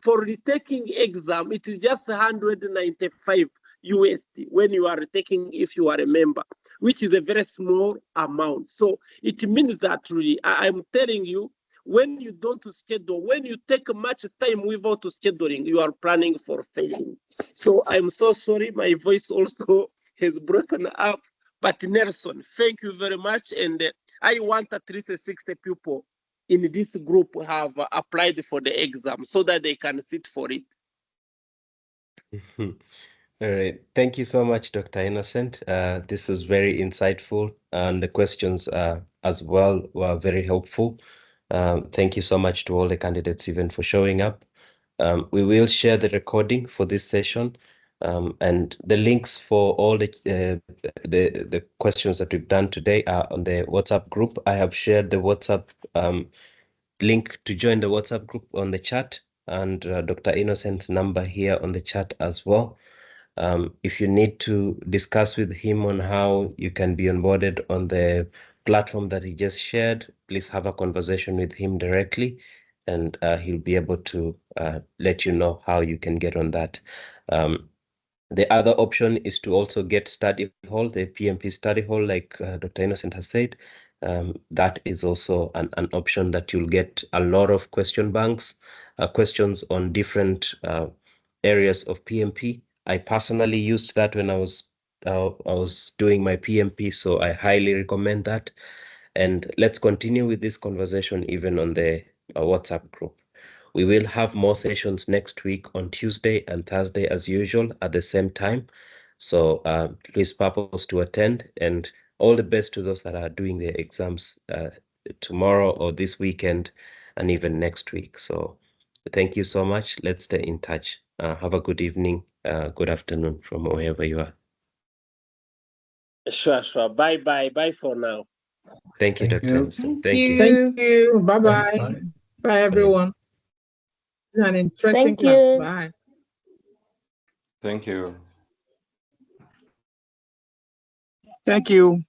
for retaking exam, it is just 195 USD when you are taking, if you are a member, which is a very small amount. So it means that really, I'm telling you, when you don't schedule, when you take much time without scheduling, you are planning for failing. So I'm so sorry, my voice also has broken up. But Nelson, thank you very much. And I want at least 60 people in this group have applied for the exam so that they can sit for it. All right. Thank you so much, Dr. Innocent. This was very insightful, and the questions as well were very helpful. Thank you so much to all the candidates even for showing up. We will share the recording for this session, and the links for all the questions that we've done today are on the WhatsApp group. I have shared the WhatsApp link to join the WhatsApp group on the chat, and Dr. Innocent's number here on the chat as well. If you need to discuss with him on how you can be onboarded on the platform that he just shared, please have a conversation with him directly, and he'll be able to let you know how you can get on that. The other option is to also get study hall, the PMP study hall, like Dr. Innocent has said. That is also an option that you'll get a lot of question banks, questions on different areas of PMP. I personally used that when I was doing my PMP, so I highly recommend that. And let's continue with this conversation even on the WhatsApp group. We will have more sessions next week on Tuesday and Thursday as usual at the same time. So please purpose to attend, and all the best to those that are doing their exams tomorrow or this weekend and even next week. So thank you so much. Let's stay in touch. Have a good evening, good afternoon from wherever you are. Sure. Bye for now. Thank you, Thank Dr. you. Innocent. Thank you. Bye-bye. Bye. Bye, everyone. An interesting Thank class. you. Bye. Thank you. Thank you.